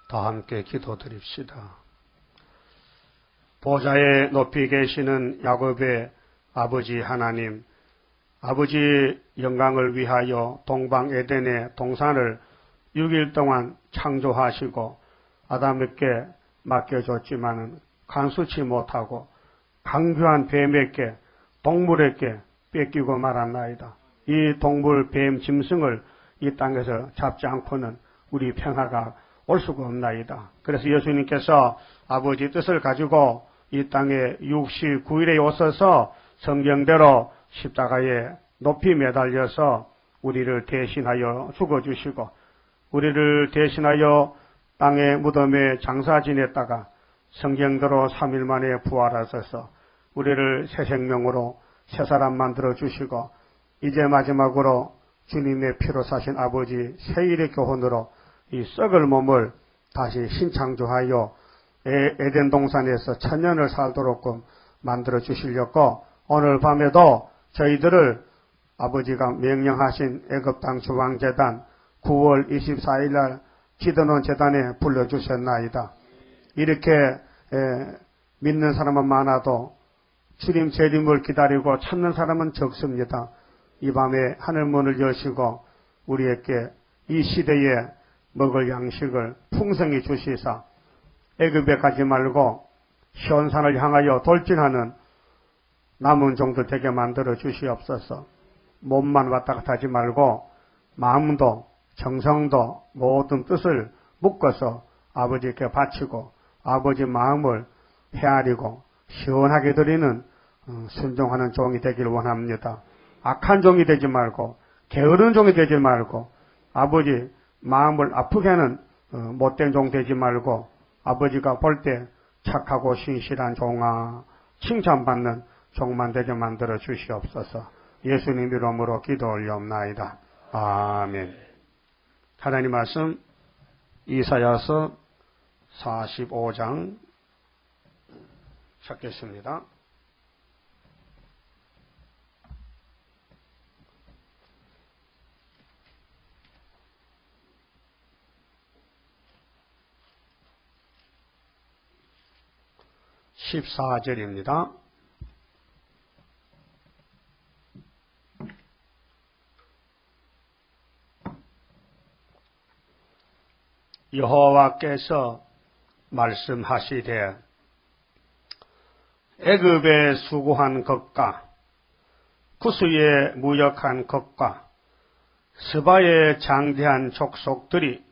다 함께 기도드립시다. 보좌에 높이 계시는 야곱의 아버지 하나님, 아버지 영광을 위하여 동방 에덴의 동산을 6일 동안 창조하시고 아담에게 맡겨줬지만은 간수치 못하고 강교한 뱀에게 동물에게 뺏기고 말았나이다. 이 동물, 뱀, 짐승을 이 땅에서 잡지 않고는 우리 평화가 올 수가 없나이다. 그래서 예수님께서 아버지 뜻을 가지고 이 땅에 69일에 오셔서 성경대로 십자가에 높이 매달려서 우리를 대신하여 죽어주시고 우리를 대신하여 땅의 무덤에 장사 지냈다가 성경대로 3일 만에 부활하셔서 우리를 새 생명으로 새 사람 만들어 주시고 이제 마지막으로 주님의 피로 사신 아버지 세일의 교훈으로 이 썩을 몸을 다시 신창조하여 에덴 동산에서 천년을 살도록 만들어 주시려고 오늘 밤에도 저희들을 아버지가 명령하신 애굽 땅 주왕재단 9월 24일 날 기도원 재단에 불러주셨나이다. 이렇게 믿는 사람은 많아도 주님 재림을 기다리고 찾는 사람은 적습니다. 이 밤에 하늘문을 여시고 우리에게 이 시대에 먹을 양식을 풍성히 주시사 애굽에 가지 말고 시온산을 향하여 돌진하는 남은 종들 되게 만들어 주시옵소서. 몸만 왔다 갔다 하지 말고 마음도 정성도 모든 뜻을 묶어서 아버지께 바치고 아버지 마음을 헤아리고 시원하게 드리는 순종하는 종이 되기를 원합니다. 악한 종이 되지 말고 게으른 종이 되지 말고 아버지 마음을 아프게 하는 못된 종 되지 말고 아버지가 볼 때 착하고 신실한 종아 칭찬받는 종만 되게 만들어 주시옵소서. 예수님 이름으로 기도 올려옵나이다. 아멘. 하나님 말씀 이사야서 45장 찾겠습니다. (14절입니다) 여호와께서 말씀하시되 애굽에 수고한 것과 구스에 무역한 것과 스바의 장대한 족속들이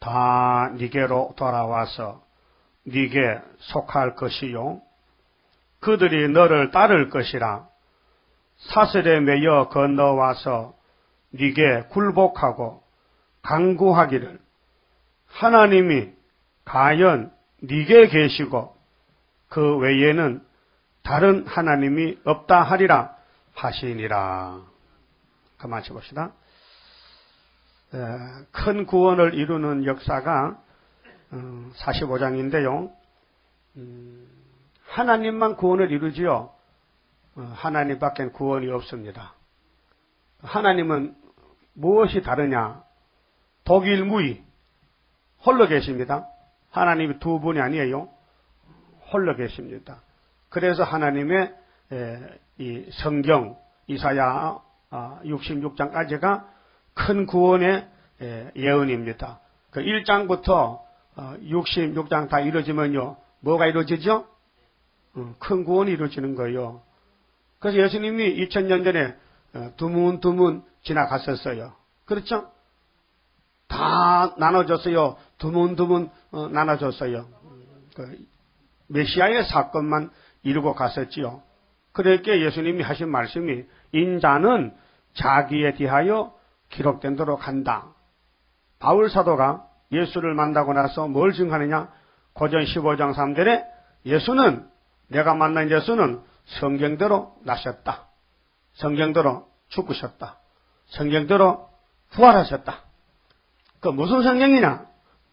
다 니게로 돌아와서 니게 속할 것이요 그들이 너를 따를 것이라. 사슬에 매여 건너와서 니게 굴복하고 간구하기를 하나님이 가연 니게 계시고 그 외에는 다른 하나님이 없다 하리라 하시니라. 그만 쳐봅시다. 큰 구원을 이루는 역사가 45장인데요. 하나님만 구원을 이루지요. 하나님밖엔 구원이 없습니다. 하나님은 무엇이 다르냐? 독일무이 홀로 계십니다. 하나님이 두 분이 아니에요. 홀로 계십니다. 그래서 하나님의 이 성경 이사야 66장까지가 큰 구원의 예언입니다. 그 1장부터 66장 다 이루어지면요. 뭐가 이루어지죠? 큰 구원이 이루어지는 거예요. 그래서 예수님이 2000년 전에 두문두문 지나갔었어요. 그렇죠? 다 나눠줬어요. 두문두문 나눠줬어요. 그 메시아의 사건만 이루고 갔었지요. 그렇게 예수님이 하신 말씀이 인자는 자기에 대하여 기록된 대로 간다. 바울 사도가 예수를 만나고 나서 뭘 증하느냐? 고전 15장 3절에 예수는 내가 만난 예수는 성경대로 나셨다. 성경대로 죽으셨다. 성경대로 부활하셨다. 그 무슨 성경이냐?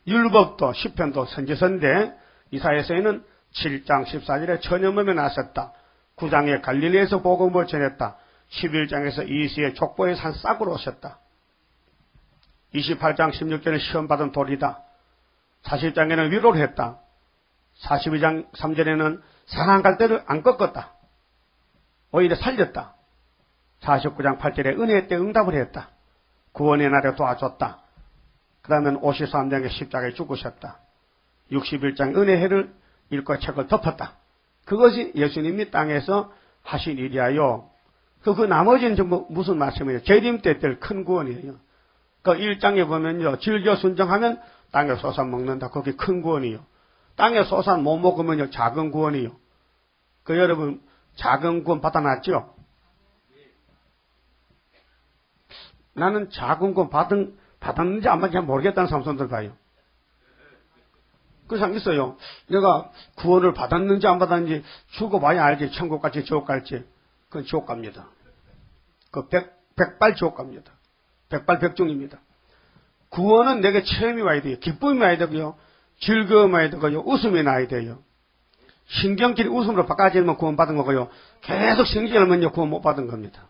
율법도 시편도 선지서인데 이사야서에는 7장 14절에 천여몸에 나섰다. 9장에 갈릴리에서 복음을 전했다. 11장에서 이시의 족보의 산 싹으로 오셨다. 28장 16절에 시험받은 돌이다. 40장에는 위로를 했다. 42장 3절에는 상한 갈대를 안 꺾었다. 오히려 살렸다. 49장 8절에 은혜의 때 응답을 했다. 구원의 날에 도와줬다. 그 다음에 53장에 십자가에 죽으셨다. 61장 은혜해를 읽고 책을 덮었다. 그것이 예수님이 땅에서 하신 일이야요. 그 나머지는 전부 무슨 말씀이에요? 재림 때 될 큰 구원이에요. 그 1장에 보면요. 즐겨 순종하면 땅에 소산 먹는다. 그게 큰 구원이요. 땅에 소산 못 먹으면요. 작은 구원이요. 그 여러분 작은 구원 받아놨죠? 나는 작은 구원 받았는지 안 받는지 모르겠다는 사람들 봐요. 그 사람 있어요. 내가 구원을 받았는지 안 받았는지 죽어봐야 알지. 천국 갈지 지옥 갈지. 그건 지옥 갑니다. 그 백발 지옥 갑니다. 백발백중입니다. 구원은 내게 체험이 와야 돼요. 기쁨이 와야 되고요. 즐거움이 와야 되고요. 웃음이 나야 돼요. 신경질이 웃음으로 바꿔지면 구원 받은 거고요. 계속 신경질 하면요. 구원 못 받은 겁니다.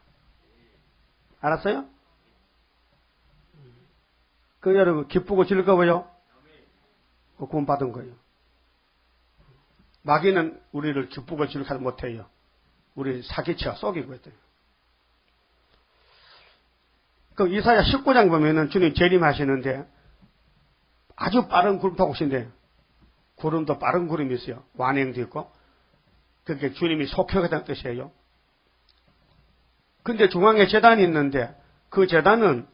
알았어요? 그 여러분 기쁘고 즐거워요? 구원 받은 거예요. 마귀는 우리를 기쁘고 즐거워하지 못해요. 우리 사기쳐 속이고 있대요. 그 이사야 19장 보면은 주님 재림하시는데 아주 빠른 구름 타고 오신대. 구름도 빠른 구름이 있어요. 완행도 있고. 그게 주님이 속혀가다는 뜻이에요. 근데 중앙에 제단이 있는데 그 제단은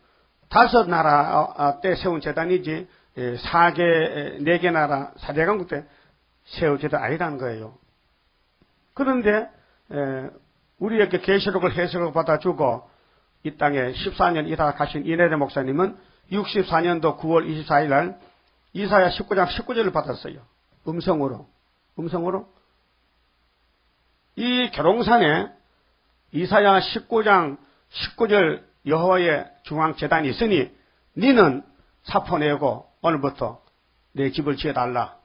5나라 때 세운 제단이지 4개 나라 4대 강국 때 세운 제단 아니라는 거예요. 그런데 우리에게 계시록을 해석을 받아주고 이 땅에 14년 이사 가신 이내대 목사님은 64년도 9월 24일 날 이사야 19장 19절을 받았어요. 음성으로. 이 계룡산에 이사야 19장 19절 여호와의 중앙재단이 있으니 니는 사포내고 오늘부터 내 집을 지어달라.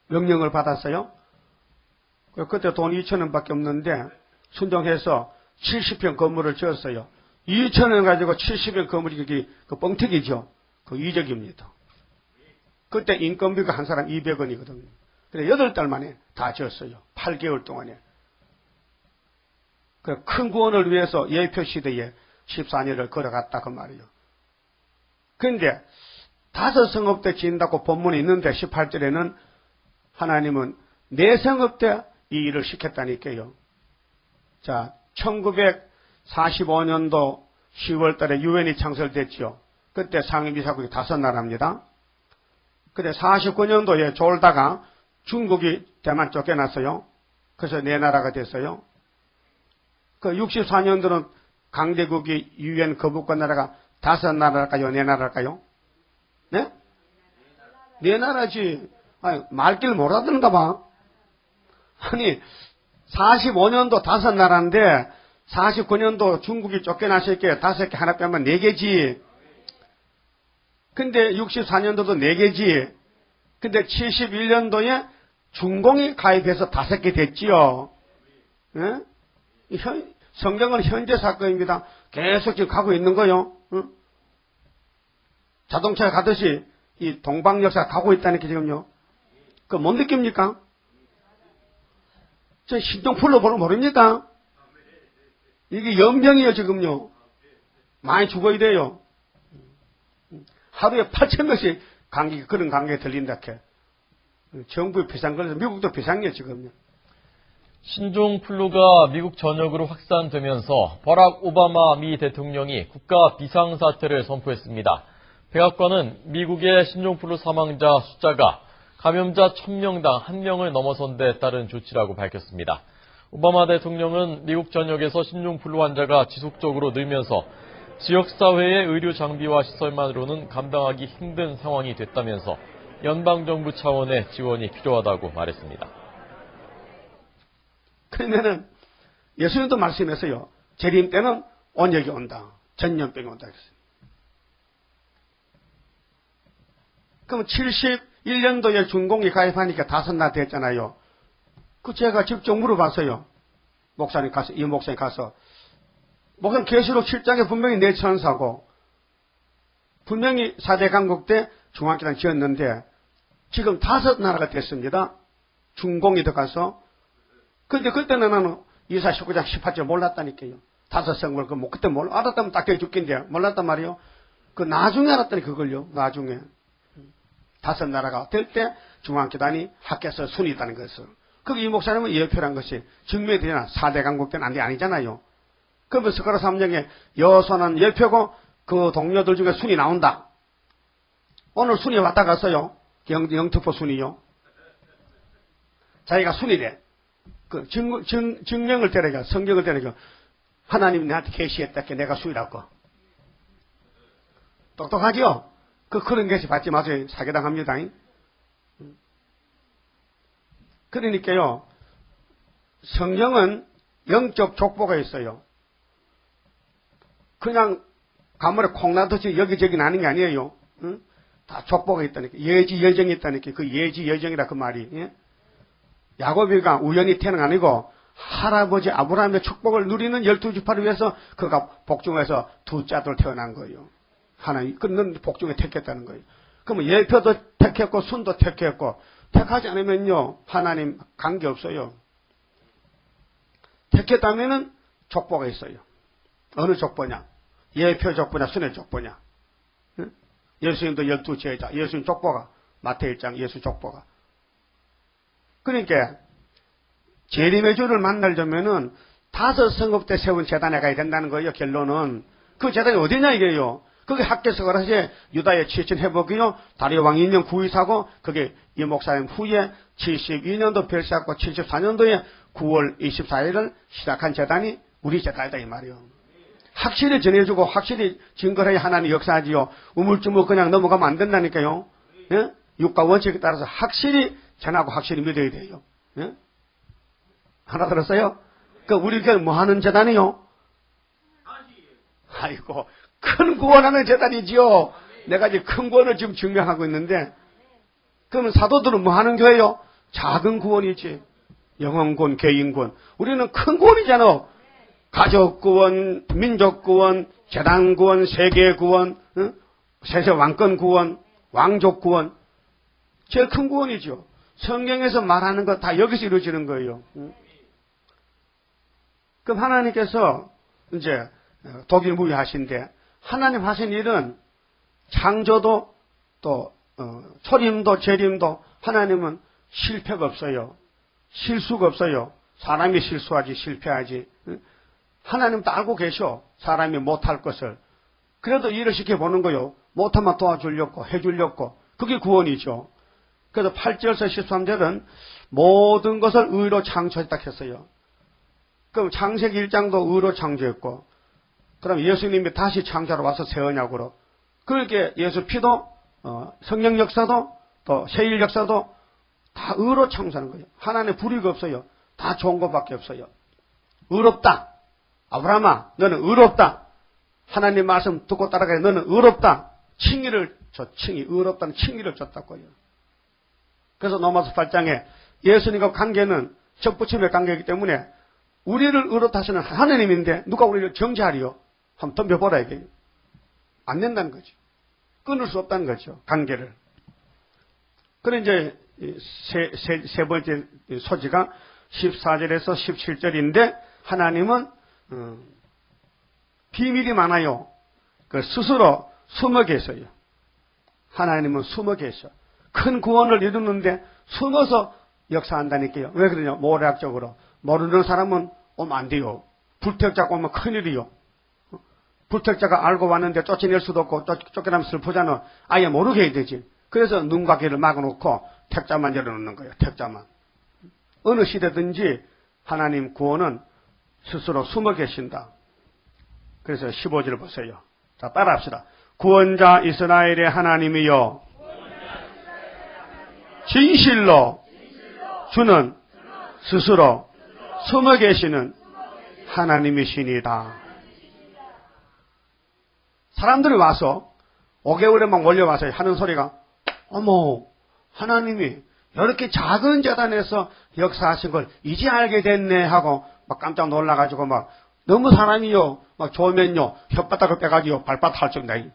명령을 받았어요. 그때 돈 2,000원 밖에 없는데 순종해서 70평 건물을 지었어요. 2,000원 가지고 70평 건물이 그 뻥튀기죠. 그 이적입니다. 그때 인건비가 한 사람 200원이거든요. 그래 8달 만에 다 지었어요. 8개월 동안에. 그 큰 구원을 위해서 예표 시대에 14년을 걸어갔다 그 말이에요. 그런데 5성읍 때 지은다고 본문이 있는데 18절에는 하나님은 4성읍 때 이 일을 시켰다니까요. 자, 1945년도 10월 달에 유엔이 창설됐죠. 그때 상임이사국이 5나라입니다. 근데 49년도에 졸다가 중국이 대만 쫓겨났어요. 그래서 4나라가 됐어요. 그 64년도는 강대국이 유엔 거부권 나라가 5나라일까요? 4나라일까요? 네? 4나라지. 아니, 말길 못 알아듣는가 봐. 아니, 45년도 5나라인데 49년도 중국이 쫓겨났을게 5개 하나 빼면 4개지. 근데 64년도도 4개지. 근데 71년도에 중공이 가입해서 5개 됐지요. 예? 성경은 현재 사건입니다. 계속 지금 가고 있는 거요. 응? 자동차에 가듯이 이 동방 역사가 가고 있다는 게 지금요. 그 못 느낍니까? 저 신종플로 보면 모릅니까? 이게 연병이에요 지금요. 많이 죽어야 돼요. 하루에 8,000명씩 감기, 그런 감기에 들린다 해. 정부에 비상 걸려서 미국도 비상이에요 지금요. 신종플루가 미국 전역으로 확산되면서 버락 오바마 미 대통령이 국가 비상사태를 선포했습니다. 백악관은 미국의 신종플루 사망자 숫자가 감염자 1,000명당 1명을 넘어선 데 따른 조치라고 밝혔습니다. 오바마 대통령은 미국 전역에서 신종플루 환자가 지속적으로 늘면서 지역사회의 의료 장비와 시설만으로는 감당하기 힘든 상황이 됐다면서 연방정부 차원의 지원이 필요하다고 말했습니다. 그러면은 예수님도 말씀했어요. 재림 때는 온역이 온다. 전염병이 온다 그랬어요. 그럼 71년도에 중공이 가입하니까 5나 됐잖아요. 그 제가 직접 물어봤어요. 목사님 가서, 이 목사님 가서. 목사님 계시록 7장에 분명히 내 천사고 분명히 4대 강국 때 중앙기단 지었는데 지금 5나라가 됐습니다. 중공이 들어가서. 근데 그때는 나는 이사 19장 18절 몰랐다니까요. 5성을 그때 알았다면 딱 해줄긴데 몰랐단 말이에요. 그 나중에 알았더니 그걸요. 나중에 5나라가 될 때 중앙교단이 학교에서 순위 있다는 것을. 그게 이 목사님은 예표란 것이 증명이 되잖아. 4대 강국 때는 아니잖아요. 그러면 스가랴 3장에 여호수아는 예표고 그 동료들 중에 순위 나온다. 오늘 순위 왔다 갔어요. 영특보 순위요. 자기가 순위래. 그 증명을 때려가 성경을 때려가 하나님이 나한테 계시했다. 내가 순위라고. 똑똑하죠? 그런 것이 받지 마세요. 사기당합니다. 그러니까요. 성경은 영적 족보가 있어요. 그냥 가물에 콩 나듯이 여기저기 나는 게 아니에요. 응? 다 족보가 있다니까. 예지 예정이 있다니까. 그 예지 예정이라 그 말이. 예? 야곱이가 우연히 태어난 게 아니고 할아버지 아브라함의 축복을 누리는 12지파를 위해서 그가 복중에서 두 짝을 태어난 거예요. 하나님, 그는 복중에 택했다는 거예요. 그러면 예표도 택했고 순도 택했고 택하지 않으면요 하나님 관계없어요. 택했다면은 족보가 있어요. 어느 족보냐? 예표 족보냐 순의 족보냐? 응? 예수님도 12제자 예수님 족보가 마태일 1장 예수 족보가. 그러니까 재림의 주를 만나려면은 5성읍 때 세운 재단에 가야 된다는 거예요. 결론은 그 재단이 어디냐 이게요. 그게 학교에서 그러지 유다의 치친 회복이요. 다리오 왕 2년 9위사고 그게 이 목사님 후에 72년도 별세하고 74년도에 9월 24일을 시작한 재단이 우리 재단이다 이 말이요. 확실히 전해주고 확실히 증거를 해야 하나님 역사하지요. 우물쭈물 그냥 넘어가면 안 된다니까요. 예? 육가 원칙에 따라서 확실히 전하고 확실히 믿어야 돼요. 예? 하나 들었어요? 그 우리 교회 뭐 하는 재단이요? 아이고 큰 구원하는 재단이지요. 내가 이제 큰 구원을 지금 증명하고 있는데 그러면 사도들은 뭐 하는 교회요? 작은 구원이지. 영혼 구원, 개인 구원. 우리는 큰 구원이잖아. 가족 구원, 민족 구원, 재단 구원, 세계 구원, 응? 세세 왕권 구원, 왕족 구원. 제일 큰 구원이죠. 성경에서 말하는 거 다 여기서 이루어지는 거예요. 응? 그럼 하나님께서 이제 독일무비하신데 하나님 하신 일은 창조도 또 초림도 재림도 하나님은 실패가 없어요. 실수가 없어요. 사람이 실수하지 실패하지. 하나님도 알고 계셔. 사람이 못할 것을. 그래도 일을 시켜보는 거요. 못하면 도와주려고 해주려고. 그게 구원이죠. 그래서 8절에서 13절은 모든 것을 의로 창조했다 했어요. 그럼 창세기 1장도 의로 창조했고 그럼 예수님이 다시 창조하러 와서 새 언약으로 그렇게 예수 피도 성령 역사도 또 세일 역사도 다 의로 창조하는 거예요. 하나님의 불의가 없어요. 다 좋은 것밖에 없어요. 의롭다. 아브라함아 너는 의롭다. 하나님 말씀 듣고 따라가야 너는 의롭다. 칭의를 줘. 칭의. 의롭다는 칭의를 줬다고요. 그래서 로마서 8장에 예수님과 관계는 접붙임의 관계이기 때문에 우리를 의롭다 하시는 하나님인데 누가 우리를 정죄하리요? 한번 덤벼보라 이게. 안 된다는 거죠. 끊을 수 없다는 거죠. 관계를. 그래 이제 세 번째 소지가 14절에서 17절인데 하나님은 비밀이 많아요. 그 스스로 숨어 계셔요. 하나님은 숨어 계셔. 큰 구원을 이루는데 숨어서 역사한다니까요. 왜 그러냐? 모략적으로. 모르는 사람은 오면 안 돼요. 불택자가 오면 큰일이요. 불택자가 알고 왔는데 쫓아낼 수도 없고 쫓겨나면 슬프잖아. 아예 모르게 해야 되지. 그래서 눈과 귀를 막아놓고 택자만 열어놓는 거예요. 택자만. 어느 시대든지 하나님 구원은 스스로 숨어 계신다. 그래서 15절 보세요. 자, 따라합시다. 구원자 이스라엘의 하나님이여 진실로 주는 스스로 숨어 계시는 하나님이시니다. 사람들이 와서 5개월에 막 몰려와서 하는 소리가 어머 하나님이 이렇게 작은 재단에서 역사하신 걸 이제 알게 됐네 하고 막 깜짝 놀라가지고 막 너무 사람이요 막 좋으면요 혓바닥을 빼가지고 발바닥 할 정도다.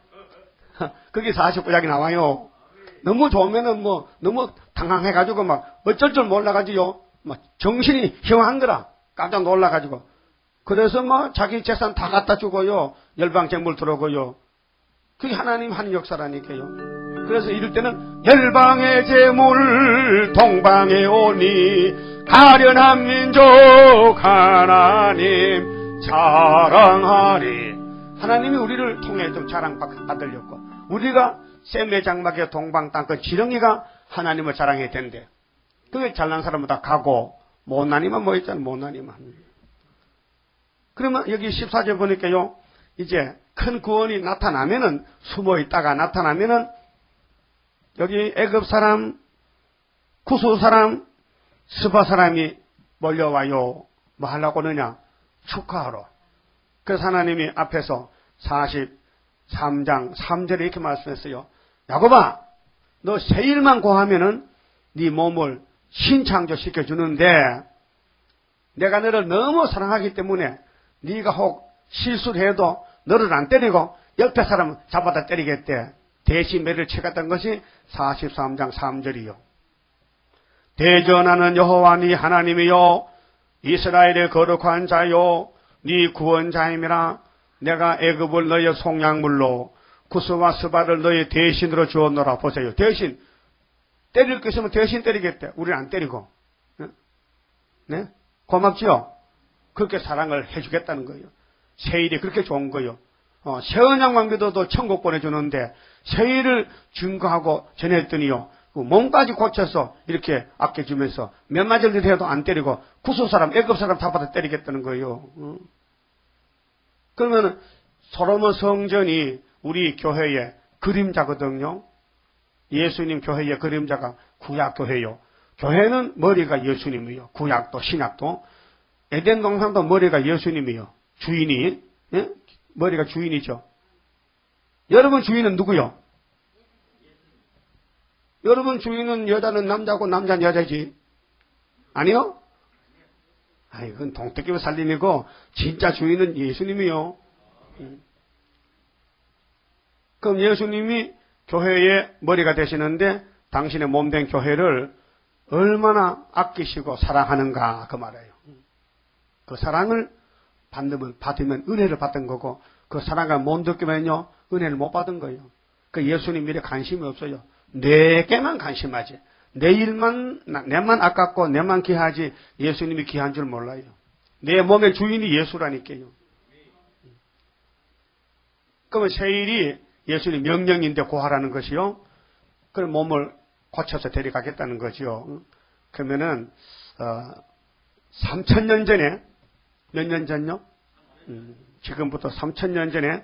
그게 49장이 나와요. 너무 좋으면은 뭐 너무 당황해가지고 막 어쩔 줄 몰라가지고 막 정신이 형한 거라. 깜짝 놀라가지고. 그래서 뭐 자기 재산 다 갖다 주고요. 열방쟁물 들어오고요. 그게 하나님 하는 역사라니까요. 그래서 이럴 때는 열방의 재물 동방에 오니 가련한 민족 하나님 자랑하리. 하나님이 우리를 통해 좀 자랑받으려고. 우리가 셈의 장막의 동방 땅 그 지렁이가 하나님을 자랑해야 된대. 그게 잘난 사람은 다 가고 못난이만 뭐 있잖아. 못난이만. 그러면 여기 14절 보니까요. 이제 큰 구원이 나타나면은 숨어 있다가 나타나면은 여기 애굽 사람, 구스 사람, 스바 사람이 몰려와요. 뭐 하려고 하느냐? 축하하러. 그래서 하나님이 앞에서 43장 3절에 이렇게 말씀했어요. 야곱아, 너 세 일만 구하면은 네 몸을 신창조시켜 주는데 내가 너를 너무 사랑하기 때문에 네가 혹 실수를 해도 너를 안 때리고 옆에 사람은 잡아다 때리겠대. 대신 매를 쳐갔던 것이 43장 3절이요. 대전하는 여호와 네 하나님이요 이스라엘의 거룩한 자요 네 구원자임이라. 내가 애굽을 너의 속량물로 구스와 스바를 너의 대신으로 주었노라. 보세요. 대신 때릴 거 있으면 대신 때리겠대. 우리는 안 때리고. 네? 고맙지요? 그렇게 사랑을 해주겠다는 거예요. 세일이 그렇게 좋은 거예요. 세언양 왕비도도 천국 보내주는데 세일을 증거하고 전했더니요. 몸까지 고쳐서 이렇게 아껴주면서 몇 마디를 해도 안 때리고 구스 사람, 애굽 사람 다 받아 때리겠다는 거예요. 그러면 솔로몬 성전이 우리 교회의 그림자거든요. 예수님 교회의 그림자가 구약교회요. 교회는 머리가 예수님이요. 구약도 신약도. 에덴 동산도 머리가 예수님이요. 주인이. 예? 머리가 주인이죠. 여러분 주인은 누구요? 여러분 주인은 여자는 남자고 남자는 여자지. 아니요? 아이, 그건 동태기로 살림이고 진짜 주인은 예수님이요. 그럼 예수님이 교회의 머리가 되시는데 당신의 몸된 교회를 얼마나 아끼시고 사랑하는가 그 말이에요. 그 사랑을 받으면 은혜를 받은 거고 그 사랑을 못 느끼면요 은혜를 못 받은 거예요. 그 예수님 일에 관심이 없어요. 내게만 관심하지. 내 일만 내만 아깝고 내만 귀하지 예수님이 귀한 줄 몰라요. 내 몸의 주인이 예수라니까요. 그러면 세일이 예수님 명령인데 구하라는 것이요. 그럼 몸을 고쳐서 데려가겠다는 거죠. 그러면은 3,000년 전에 몇 년 전요? 지금부터 3,000년 전에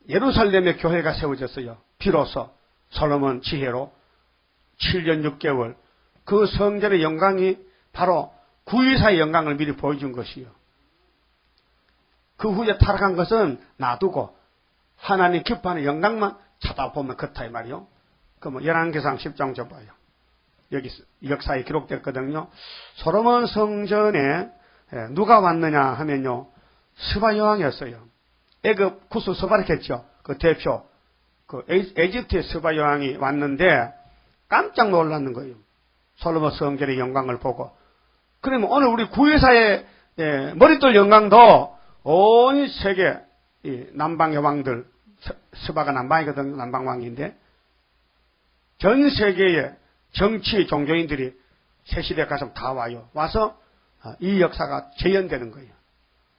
예루살렘의 교회가 세워졌어요. 비로소 솔로몬 지혜로 7년 6개월 그 성전의 영광이 바로 구이사의 영광을 미리 보여준 것이요. 그 후에 타락한 것은 놔두고 하나님 기뻐하는 영광만 쳐다보면 그렇다 이 말이요. 그럼 열왕기상 10장 줘봐요. 여기 역사에 기록됐거든요. 솔로몬 성전에 누가 왔느냐 하면요. 스바 여왕이었어요. 애굽 구스 스바르겠죠. 그 대표. 그 에집트의 스바 여왕이 왔는데 깜짝 놀랐는 거예요. 솔로몬 성전의 영광을 보고. 그러면 오늘 우리 구이사의 머릿돌 영광도 온 세계 남방의 왕들, 스바가 남방이거든요. 남방왕인데 전 세계의 정치 종교인들이 새 시대 가서 다 와요. 와서 이 역사가 재현되는 거예요.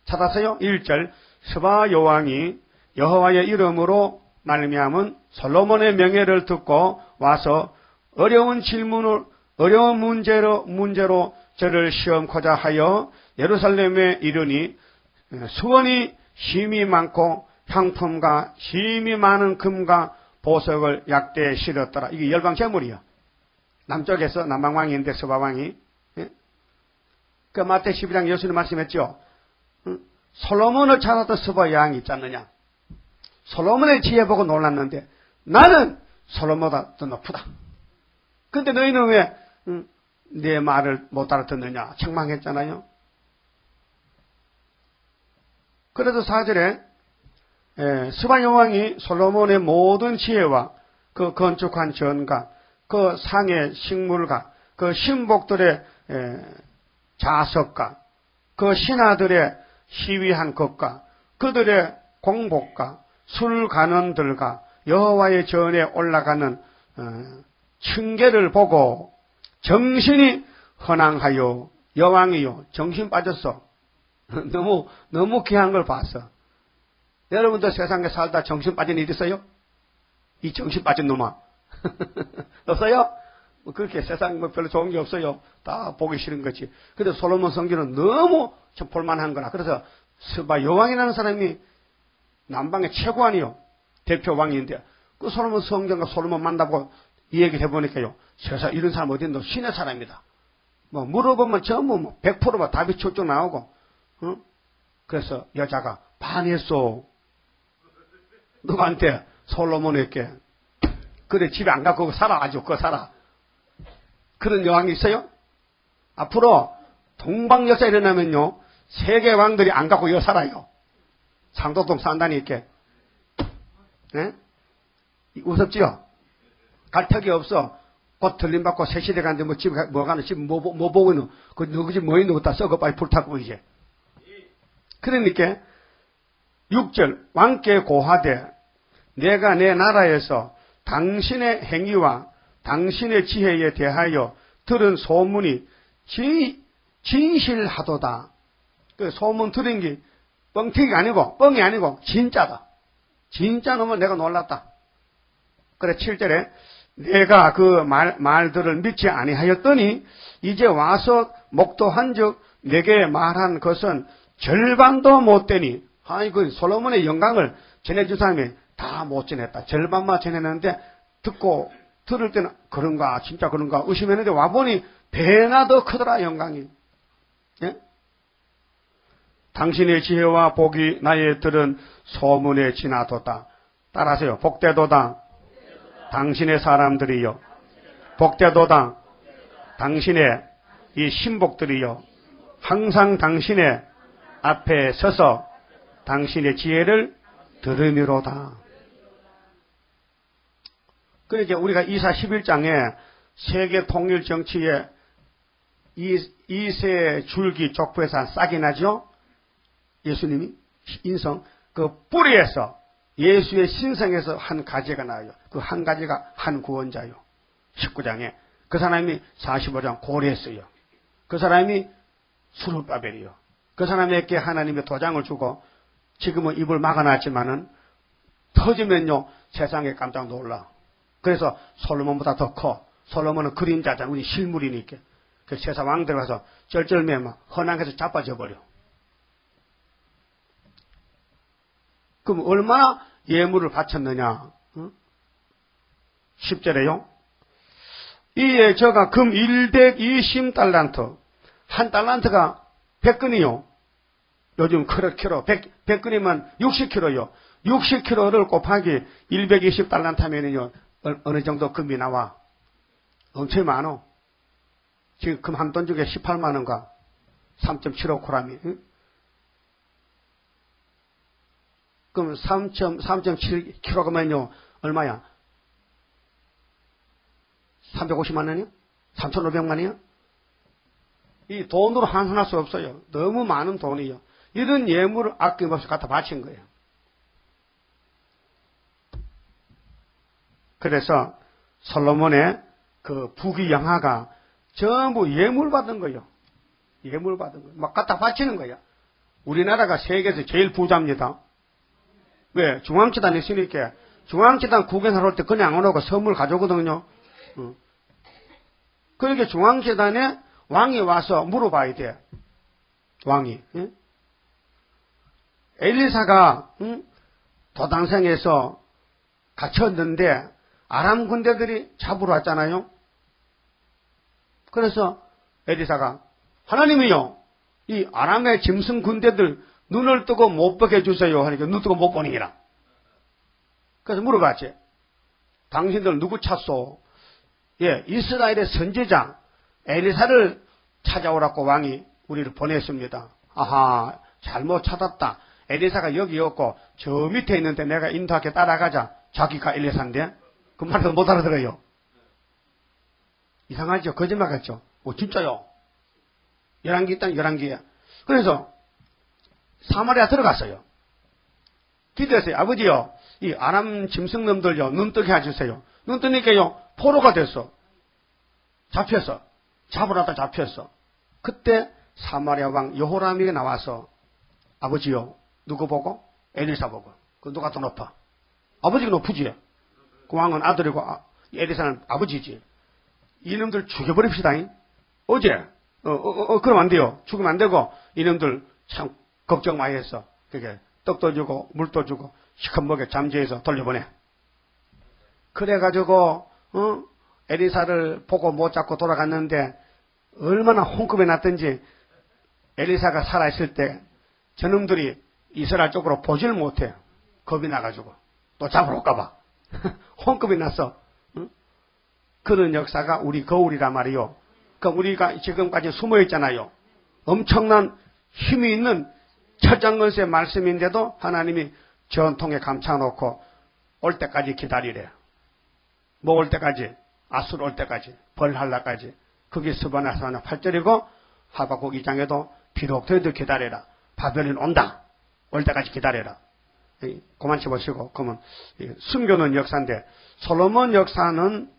찾아서요. 1절 스바 여왕이 여호와의 이름으로 말미암은 솔로몬의 명예를 듣고 와서 어려운 문제로 저를 시험코자 하여 예루살렘에 이르니 수원이 힘이 많고 향품과 힘이 많은 금과 보석을 약대에 실었더라. 이게 열방 제물이요. 남쪽에서 남방왕인데 스바왕이. 그 마태 12장 예수님 말씀했죠. 솔로몬을 찾았던 스바 여왕이 있지 않느냐. 솔로몬의 지혜 보고 놀랐는데 나는 솔로몬보다 더 높다. 근데 너희는 왜 내 말을 못 알아듣느냐. 책망했잖아요. 그래서 4절에 스바 여왕이 솔로몬의 모든 지혜와 그 그 건축한 전가, 그 상의 식물가, 그 신복들의 자석가, 그 신하들의 시위한 것과 그들의 공복가, 술간원들과 여호와의 전에 올라가는 층계를 보고 정신이 헌황하여 여왕이요 정신 빠졌어. 너무 귀한 걸 봤어. 여러분도 세상에 살다 정신 빠진 일 있어요? 이 정신 빠진 놈아. 없어요? 그렇게 세상에 별로 좋은 게 없어요. 다 보기 싫은 거지. 근데 솔로몬 성전은 너무 좀 볼만한 거라. 그래서 스바 여왕이라는 사람이 남방의 최고왕이요. 대표 왕인데 그 솔로몬 성전과 솔로몬 만나고 이 얘기를 해보니까요. 세상 이런 사람 어디 있노? 신의 사람이다. 뭐 물어보면 전부 100% 답이 쭉쭉 나오고. 응? 그래서 여자가 반했어. 누구한테? 솔로몬에게. 그래 집에 안 가고 살아. 아주 그거 살아. 그런 여왕이 있어요? 앞으로 동방 역사 일어나면요. 세계 왕들이 안 가고 여기 살아요. 상도동 산다니까. 네? 우습지요? 갈 턱이 없어. 곧 들림받고 새시대 가는데 뭐 집에 뭐 가는 집 뭐 보고 있노? 그 누구 집 뭐 있노? 다 썩어 빨리 불타고 이제. 그러니까 6절 왕께 고하되 내가 내 나라에서 당신의 행위와 당신의 지혜에 대하여 들은 소문이 진실하도다. 그 소문 들은 게 뻥튀기가 아니고 뻥이 아니고 진짜다. 진짜 놈은 내가 놀랐다. 그래 7절에 내가 그 말들을 믿지 아니하였더니 이제 와서 목도한즉 내게 말한 것은 절반도 못 되니. 아이고 솔로몬의 영광을 전해준 사람이 다 못 전했다. 절반만 전했는데 듣고 들을 때는 그런가 진짜 그런가 의심했는데 와보니 배나 더 크더라 영광이. 예? 당신의 지혜와 복이 나의 들은 소문에 지나도다. 따라하세요. 복되도다. 당신의 사람들이요. 복되도다. 당신의 이 신복들이요. 항상 당신의 앞에 서서 당신의 지혜를 들으미로다. 그러니까 우리가 이사 11장에 세계 통일 정치의 이세 줄기 족보에서 한 싹이 나죠? 예수님이 인성 그 뿌리에서 예수의 신성에서 한 가지가 나와요. 그 한 가지가 한 구원자요. 19장에 그 사람이 45장 고레스요. 그 사람이 수르바벨이요. 그 사람에게 하나님의 도장을 주고 지금은 입을 막아놨지만은 터지면요 세상에 깜짝 놀라. 그래서 솔로몬보다 더 커. 솔로몬은 그림자잖아. 우리 실물이니까. 그 세상 왕들 가서 쩔쩔매 막 헌황해서 자빠져 버려. 그럼 얼마나 예물을 바쳤느냐? 응? 10절에요. 이에 저가 금 120달란트. 한 달란트가 100근이요. 요즘 키로 100근이면 60kg요. 60kg를 곱하기 120달란트 하면은요. 어느 정도 금이 나와. 엄청 많어. 지금 금 한 돈 중에 18만 원가 3.75코라미. 응? 그럼 3.7kg면요. 얼마야? 350만 원이요? 3,500만 원이요? 이 돈으로 환산할 수 없어요. 너무 많은 돈이요. 이런 예물을 아낌없이 갖다 바친 거예요. 그래서 솔로몬의 그 부귀영화가 전부 예물 받은 거예요. 예물 받은 거예요. 막 갖다 바치는 거예요. 우리나라가 세계에서 제일 부자입니다. 왜? 중앙재단 있으니까 중앙재단 국외사 올 때 그냥 안 오고 선물 가져오거든요. 그러니까 중앙재단에 왕이 와서 물어봐야 돼. 왕이. 응? 엘리사가 도당성에서 갇혔는데 아람 군대들이 잡으러 왔잖아요. 그래서 엘리사가 하나님이요. 이 아람의 짐승 군대들 눈을 뜨고 못 보게 해주세요. 하니까 눈 뜨고 못 보니라. 그래서 물어봤지. 당신들 누구 찾소? 예, 이스라엘의 선지자 엘리사를 찾아오라고 왕이 우리를 보냈습니다. 아하, 잘못 찾았다. 엘리사가 여기 없고 저 밑에 있는데 내가 인도하게 따라가자. 자기가 엘리사인데 그 말도 못 알아들어요. 이상하죠? 거짓말 같죠? 진짜요? 11개 있다니 11개야. 그래서 사마리아 들어갔어요. 기도했어요. 아버지요, 이 아람 짐승놈들요, 눈 뜨게 해주세요. 눈 뜨니까요, 포로가 됐어. 잡혔어. 잡으라다 잡혔어. 그때 사마리아 왕 여호람이 나와서 아버지요, 누구 보고? 엘리사 보고. 그 누가 더 높아? 아버지가 높으지. 그 왕은 아들이고 엘리사는 아버지지. 이놈들 죽여버립시다. 어제 그러면 안 돼요. 죽으면 안 되고 이놈들 참 걱정 많이 했어. 그게 떡도 주고 물도 주고 시커멓게 잠재해서 돌려보내. 그래가지고 엘리사를 보고 못 잡고 돌아갔는데 얼마나 홍급이 났던지 엘리사가 살아있을 때 저놈들이 이스라엘 쪽으로 보질 못해. 겁이 나가지고 또 잡으러 올까봐 홍급이 났어. 그런 역사가 우리 거울이란 말이요. 그러니까 우리가 지금까지 숨어있잖아요. 엄청난 힘이 있는 철장건수의 말씀인데도 하나님이 전통에 감춰놓고 올 때까지 기다리래. 뭐 올 때까지? 아수르 올 때까지. 벌할라까지. 그게 스바냐서 8절이고 하박국 2장에도 비록 너희들 기다려라. 바벨론 온다. 올 때까지 기다려라. 그만 쳐보시고 그러면 숨겨놓은 역사인데 솔로몬 역사는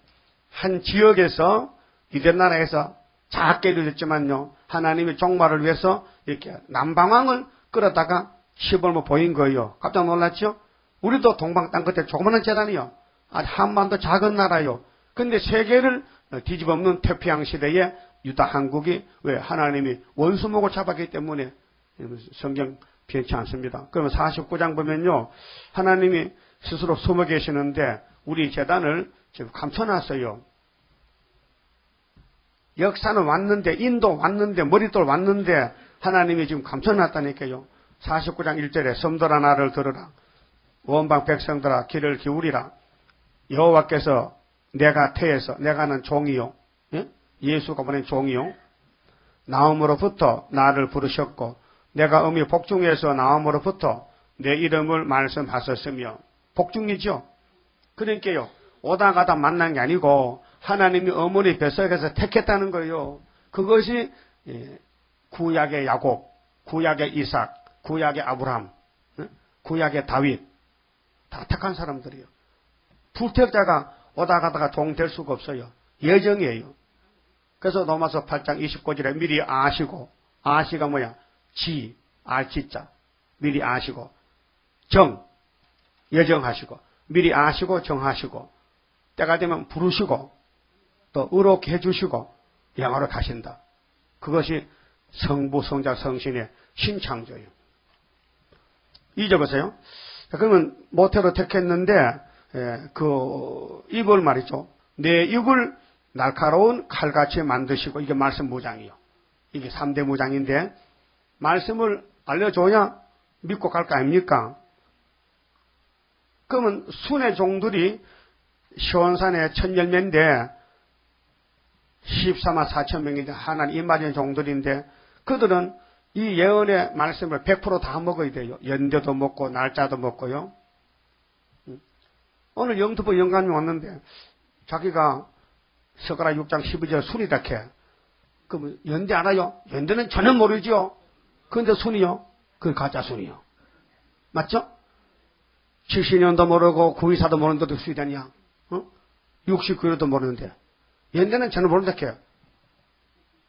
한 지역에서 유대 나라에서 작게 이루어졌지만요. 하나님의 종말을 위해서 이렇게 남방왕을 끌어다가 시벌모 보인 거예요. 깜짝 놀랐죠? 우리도 동방 땅 끝에 조그마한 재단이요. 한반도 작은 나라요. 근데 세계를 뒤집어엎는 태평양 시대에 유다 한국이 왜 하나님이 원수목을 잡았기 때문에 성경 변치 않습니다. 그러면 49장 보면요. 하나님이 스스로 숨어 계시는데 우리 재단을 지금 감춰놨어요. 역사는 왔는데 인도 왔는데 머릿돌 왔는데 하나님이 지금 감춰놨다니까요. 49장 1절에 섬들아 나를 들으라. 원방 백성들아 귀를 기울이라. 여호와께서 내가 태에서 내가는 종이요. 예? 예수가 보낸 종이요. 나옴으로부터 나를 부르셨고 내가 어미 복중에서 나옴으로부터 내 이름을 말씀하셨으며 복중이죠. 그러니까요. 오다 가다 만난 게 아니고 하나님이 어머니 뱃속에서 택했다는 거예요. 그것이 구약의 야곱, 구약의 이삭, 구약의 아브라함, 구약의 다윗 다 택한 사람들이에요. 불택자가 오다 가다가 종 될 수가 없어요. 예정이에요. 그래서 로마서 8장 29절에 미리 아시고 아시가 뭐야? 지, 알지자 미리 아시고 정, 예정하시고 미리 아시고 정하시고 때가 되면 부르시고 또 의롭게 해주시고 영화로 가신다. 그것이 성부, 성자, 성신의 신창조예요. 잊어보세요. 그러면 모태로 택했는데 그 입을 말이죠. 내 입을 날카로운 칼같이 만드시고 이게 말씀 무장이요. 이게 3대 무장인데 말씀을 알려줘야 믿고 갈 거 아닙니까? 그러면 순의 종들이 시온산의 천열매인데 14만 4천 명인데 하나님 임하는 종들인데 그들은 이 예언의 말씀을 100% 다 먹어야 돼요. 연대도 먹고 날짜도 먹고요. 오늘 영등포 영감이 왔는데 자기가 스가랴 6장 12절 순이다 캐. 그럼 연대 알아요? 연대는 전혀 모르죠. 그런데 순이요? 그건 가짜 순이요. 맞죠? 70년도 모르고 924도 모르는데도 순이 되냐? 69년도 모르는데. 연대는 전혀 모른다 캐.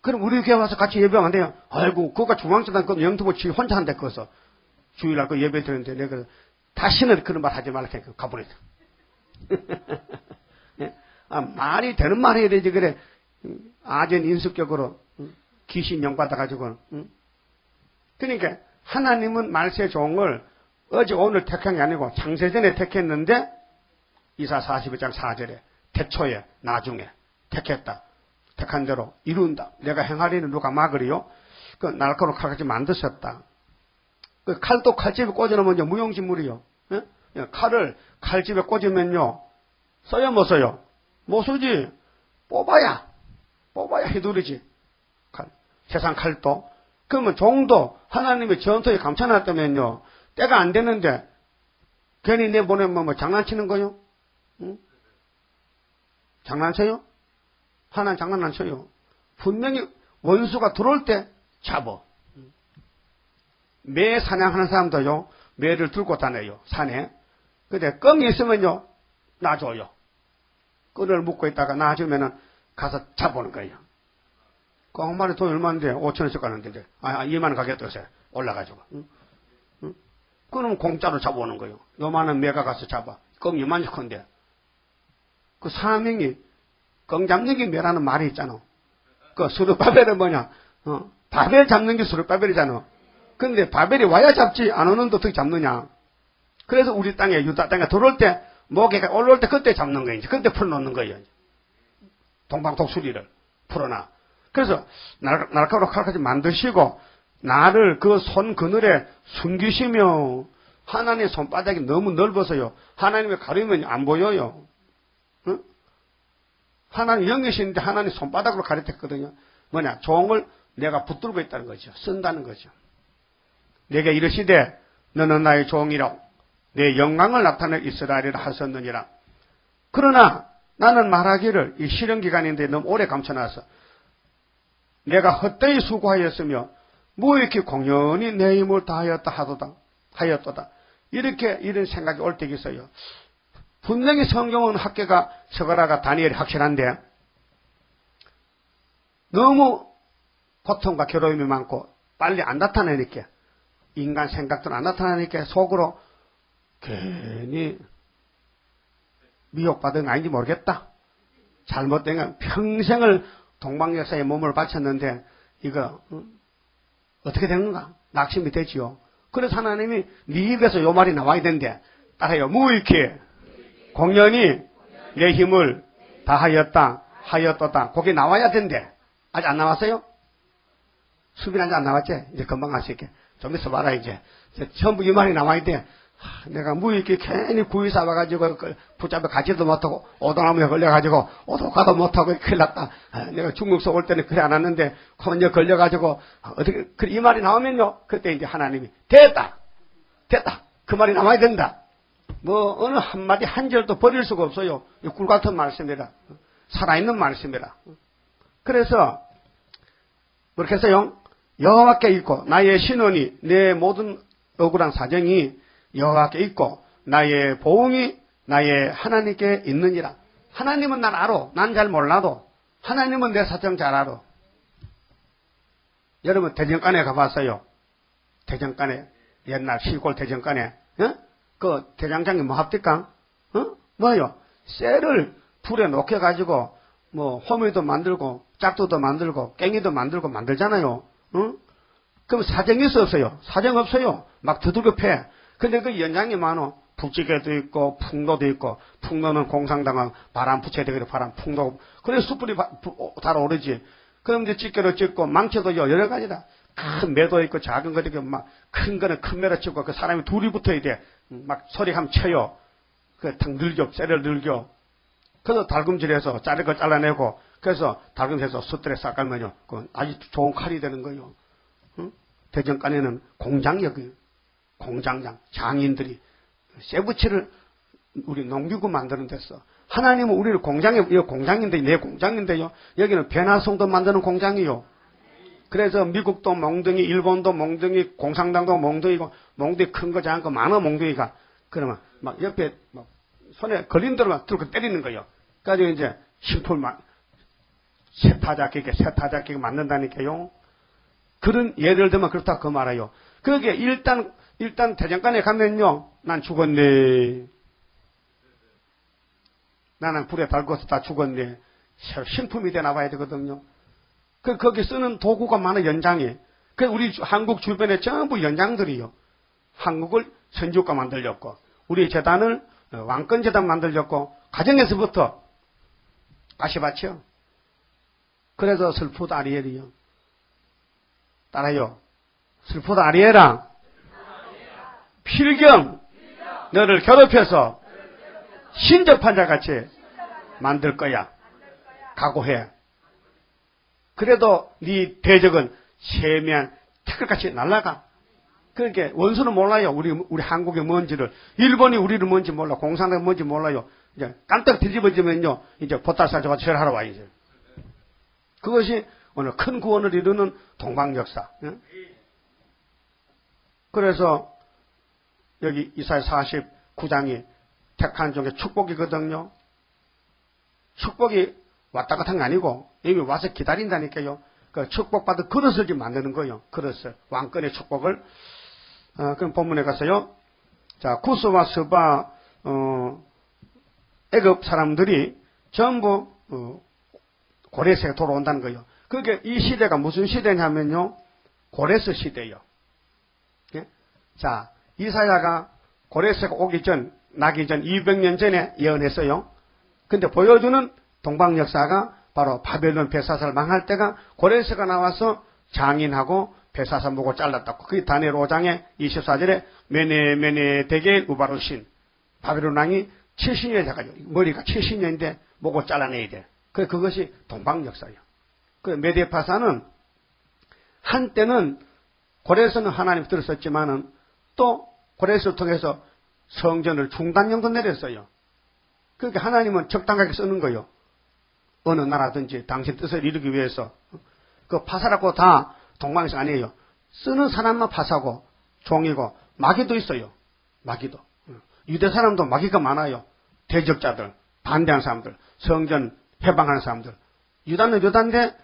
그럼 우리 교회 와서 같이 예배하면 안 돼요? 아이고, 그거가 중앙재단 그 영등포 지 혼자 한다 그래서 주일날 그 예배 드렸는데 내가 다시는 그런 말 하지 말라 캐. 가버렸어. 말이 되는 말 해야 되지 그래. 아전 인수격으로 귀신 영 받아가지고. 그러니까 하나님은 말세 종을 어제 오늘 택한 게 아니고 창세전에 택했는데 이사 42장 4절에 태초에 나중에 택했다. 택한 대로 이룬다. 내가 행하리는 누가 막으리요? 그 날카로운 칼같이 만드셨다. 그 칼도 칼집에 꽂아놓으면 이제 무용지물이요. 예? 칼을 칼집에 꽂으면요. 써요 못 써요? 못 쓰지. 뽑아야 해두르지. 칼. 세상 칼도. 그러면 종도 하나님의 전토에 감춰놨다면요. 때가 안 되는데 괜히 내보내면 뭐 장난치는 거요? 응? 장난쳐요? 하나님 장난 안 쳐요. 분명히 원수가 들어올 때 잡어. 매 사냥하는 사람도요, 매를 들고 다녀요, 산에. 근데 껌이 있으면요, 놔줘요. 끈을 묶고 있다가 놔주면은 가서 잡아오는 거예요. 그 한 마리 돈 얼마인데? 5천원씩 가는데, 2만원 가겠다, 요새. 올라가지고. 응? 응? 그러면 공짜로 잡아오는 거예요. 요만한 매가 가서 잡아. 껌 요만치 큰데. 그 사명이, 껌 잡는 게 매라는 말이 있잖아. 그 수르바벨은 뭐냐? 바벨 잡는 게 수르바벨이잖아. 근데 바벨이 와야 잡지, 안 오는데 어떻게 잡느냐? 그래서 우리 땅에, 유다 땅에 들어올 때, 목에가 올라올 때 그때 잡는 거예요. 그때 풀어놓는 거예요. 동방독수리를 풀어놔. 그래서 날카로운 칼까지 만드시고, 나를 그 손 그늘에 숨기시며, 하나님의 손바닥이 너무 넓어서요. 하나님의 가리면 안 보여요. 응? 하나님 영이신데 하나님 손바닥으로 가리켰거든요. 뭐냐? 종을 내가 붙들고 있다는 거죠. 쓴다는 거죠. 내게 이르시되 너는 나의 종이라고 내 영광을 나타낼 이스라엘이라 하셨느니라. 그러나 나는 말하기를 이 실현기간인데 너무 오래 감춰놔서 내가 헛되이 수고하였으며 무익히 공연히 내 힘을 다하였다 하였도다. 이렇게 이런 생각이 올 때가 있어요. 분명히 성경은 학계가 서가라가 다니엘이 확실한데 너무 고통과 괴로움이 많고 빨리 안 나타나니까 인간 생각도 안 나타나니까 속으로 괜히 미혹받은 거 아닌지 모르겠다. 잘못된 건 평생을 동방역사에 몸을 바쳤는데 이거 어떻게 되는 건가? 낙심이 되지요. 그래서 하나님이 네 입에서 요 말이 나와야 된대. 따라요. 무익히 공연히 내 힘을 다하였다. 거기 나와야 된대. 아직 안 나왔어요? 수빈한테 안 나왔지? 이제 금방 할 수 있게. 좀 있어 봐라, 이제. 전부 이 말이 나와야 돼. 내가 무익히 괜히 구이 잡아가지고 붙잡아 가지도 못하고 오동나무에 걸려가지고 오도가도 못하고 큰일 났다. 내가 중국서 올 때는 그래 안 왔는데 혼자 걸려가지고 어떻게 이 말이 나오면요. 그때 이제 하나님이 됐다. 그 말이 나와야 된다. 뭐 어느 한마디 한 절도 버릴 수가 없어요. 꿀 같은 말씀이라. 살아있는 말씀이라. 그래서 그렇게 해서요. 여호와께 있고 나의 신원이 내 모든 억울한 사정이 여호와께 있고 나의 보응이 나의 하나님께 있느니라. 하나님은 난 알아. 난 잘 몰라도 하나님은 내 사정 잘 알아. 여러분 대전간에 가봤어요. 대전간에 옛날 시골 대전간에 그 대장장이 뭐 합니까? 뭐요? 쇠를 불에 녹여가지고 뭐 호미도 만들고 짝두도 만들고 깽이도 만들고 만들잖아요. 그럼 사정이 없어요. 사정 없어요. 막 두들겨 패. 근데 그 연장이 많어. 북지개도 있고 풍도도 있고 풍도는 공상당한 바람 부채 되게 바람 풍도. 그래 숯불이 달아오르지. 그럼 이제 집게로 찍고 망쳐도 여러 가지다. 큰 매도 있고 작은 것도 있고 막 큰 거는 큰 매로 찍고 그 사람이 둘이 붙어야 돼. 막 소리 하면 쳐요. 그 탁 늘겨 쇠를 늘겨. 그래서 달금질해서 자를 거 잘라내고 그래서 달금질해서 숯들에 싹깔면요. 그 아주 좋은 칼이 되는 거예요. 대전간에는 공장역이에요. 공장장 장인들이 쇠붙이를 우리 농기구 만드는 데서 하나님은 우리를 공장에 이거 공장인데 내 공장인데요. 여기는 변화성도 만드는 공장이요. 그래서 미국도 몽둥이, 일본도 몽둥이, 공산당도 몽둥이고 몽둥이 큰 거 작은 거 많아 몽둥이가. 그러면 막 옆에 막 손에 걸린 대로 막 들고 때리는 거예요. 그래가지고 이제 심풀만 세타작기게 만든다니까요. 그런 예를 들면 그렇다 그 말이에요. 그게 일단 대장간에 가면요. 난 죽었네. 나는 불에 달궈서 다 죽었네. 신품이 돼 나와야 되거든요. 거기 쓰는 도구가 많아 연장이. 우리 한국 주변에 전부 연장들이요. 한국을 선지국가 만들렸고 우리 재단을 왕권재단 만들렸고 가정에서부터 아시바치요. 그래서 슬프다 아리엘이요. 따라요. 슬프다 아리엘아. 필경 너를 괴롭혀서 신접한 자같이 만들 거야. 각오해. 그래도 네 대적은 세면 태클같이 날아가. 그러니까 원수는 몰라요. 우리 한국의 뭔지를. 일본이 우리를 뭔지 몰라. 공산당이 뭔지 몰라요. 이제 깜짝 뒤집어지면요, 이제 보따리싸주가 절하러 와, 이제. 그것이 오늘 큰 구원을 이루는 동방역사. 예? 그래서 여기 이사야 49장이 택한 중에 축복이거든요. 축복이 왔다 갔다 한 게 아니고 이미 와서 기다린다니까요. 그 축복받은 그릇을 지금 만드는 거예요. 그릇을. 왕권의 축복을. 그럼 본문에 가서요. 자, 구스와 스바, 애굽 사람들이 전부, 고레스에 돌아온다는 거예요. 그게 이 시대가 무슨 시대냐면요. 고레스 시대예요. 예? 자, 이사야가 고레스가 나기 전 200년 전에 예언했어요. 근데 보여주는 동방 역사가 바로 바벨론 벨사사를 망할 때가 고레스가 나와서 장인하고 벨사사 목을 잘랐다고. 그게 다니엘 5장에 24절에 메네 데겔 우바루신 바벨론 왕이 70년이 돼가지고 머리가 70년인데 목을 잘라내야 돼. 그것이 동방 역사예요. 그 메데파사는 한때는 고레스는 하나님 들었었지만은 또 고레스를 통해서 성전을 중단령도 내렸어요. 그러니까 하나님은 적당하게 쓰는 거예요. 어느 나라든지 당신 뜻을 이루기 위해서. 그 파사라고 다 동방에서 아니에요. 쓰는 사람만 파사고 종이고 마귀도 있어요. 마귀도. 유대 사람도 마귀가 많아요. 대적자들, 반대하는 사람들, 성전 해방하는 사람들. 유다는 유다인데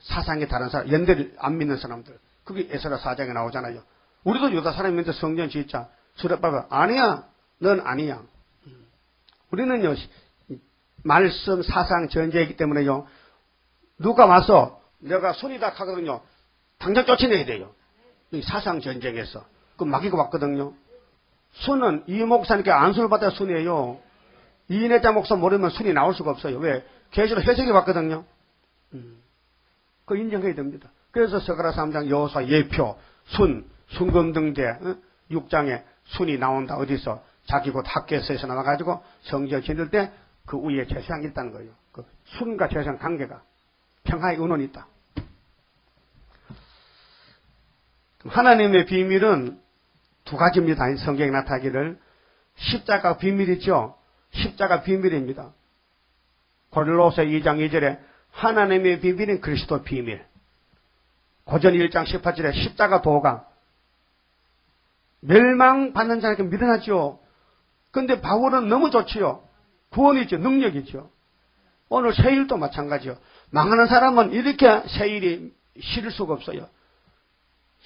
사상이 다른 사람, 연대를 안 믿는 사람들. 그게 에스라 4장에 나오잖아요. 우리도 유다 사람인데 성전 짓자. 수렵바가 아니야. 넌 아니야. 우리는요. 말씀, 사상, 전제이기 때문에요. 누가 와서 내가 손이다 하거든요. 당장 쫓아내야 돼요. 이 사상 전쟁에서. 그 마귀가 왔거든요. 순은 이 목사님께 안수를 받아야 순이에요. 이인혜자 목사 모르면 순이 나올 수가 없어요. 왜? 계시로 해석이 왔거든요. 그거 인정해야 됩니다. 그래서 서가라 3장 여호수아 예표, 순금등대 6장에 순이 나온다. 어디서? 자기 곧 학교에서 나와가지고 성전 지을 때 그 위에 제사장이 있다는 거예요. 그 순과 제사장 관계가 평화의 은원이 있다. 하나님의 비밀은 두 가지입니다. 성경에 나타나기를 십자가 비밀이죠. 십자가 비밀입니다. 고린도서 2장 2절에 하나님의 비밀은 그리스도 비밀. 고전 1장 18절에 십자가 도가 멸망받는 자에게 미련하죠. 근데 바울은 너무 좋지요. 구원이죠. 능력이죠. 오늘 세일도 마찬가지요. 망하는 사람은 이렇게 세일이 싫을 수가 없어요.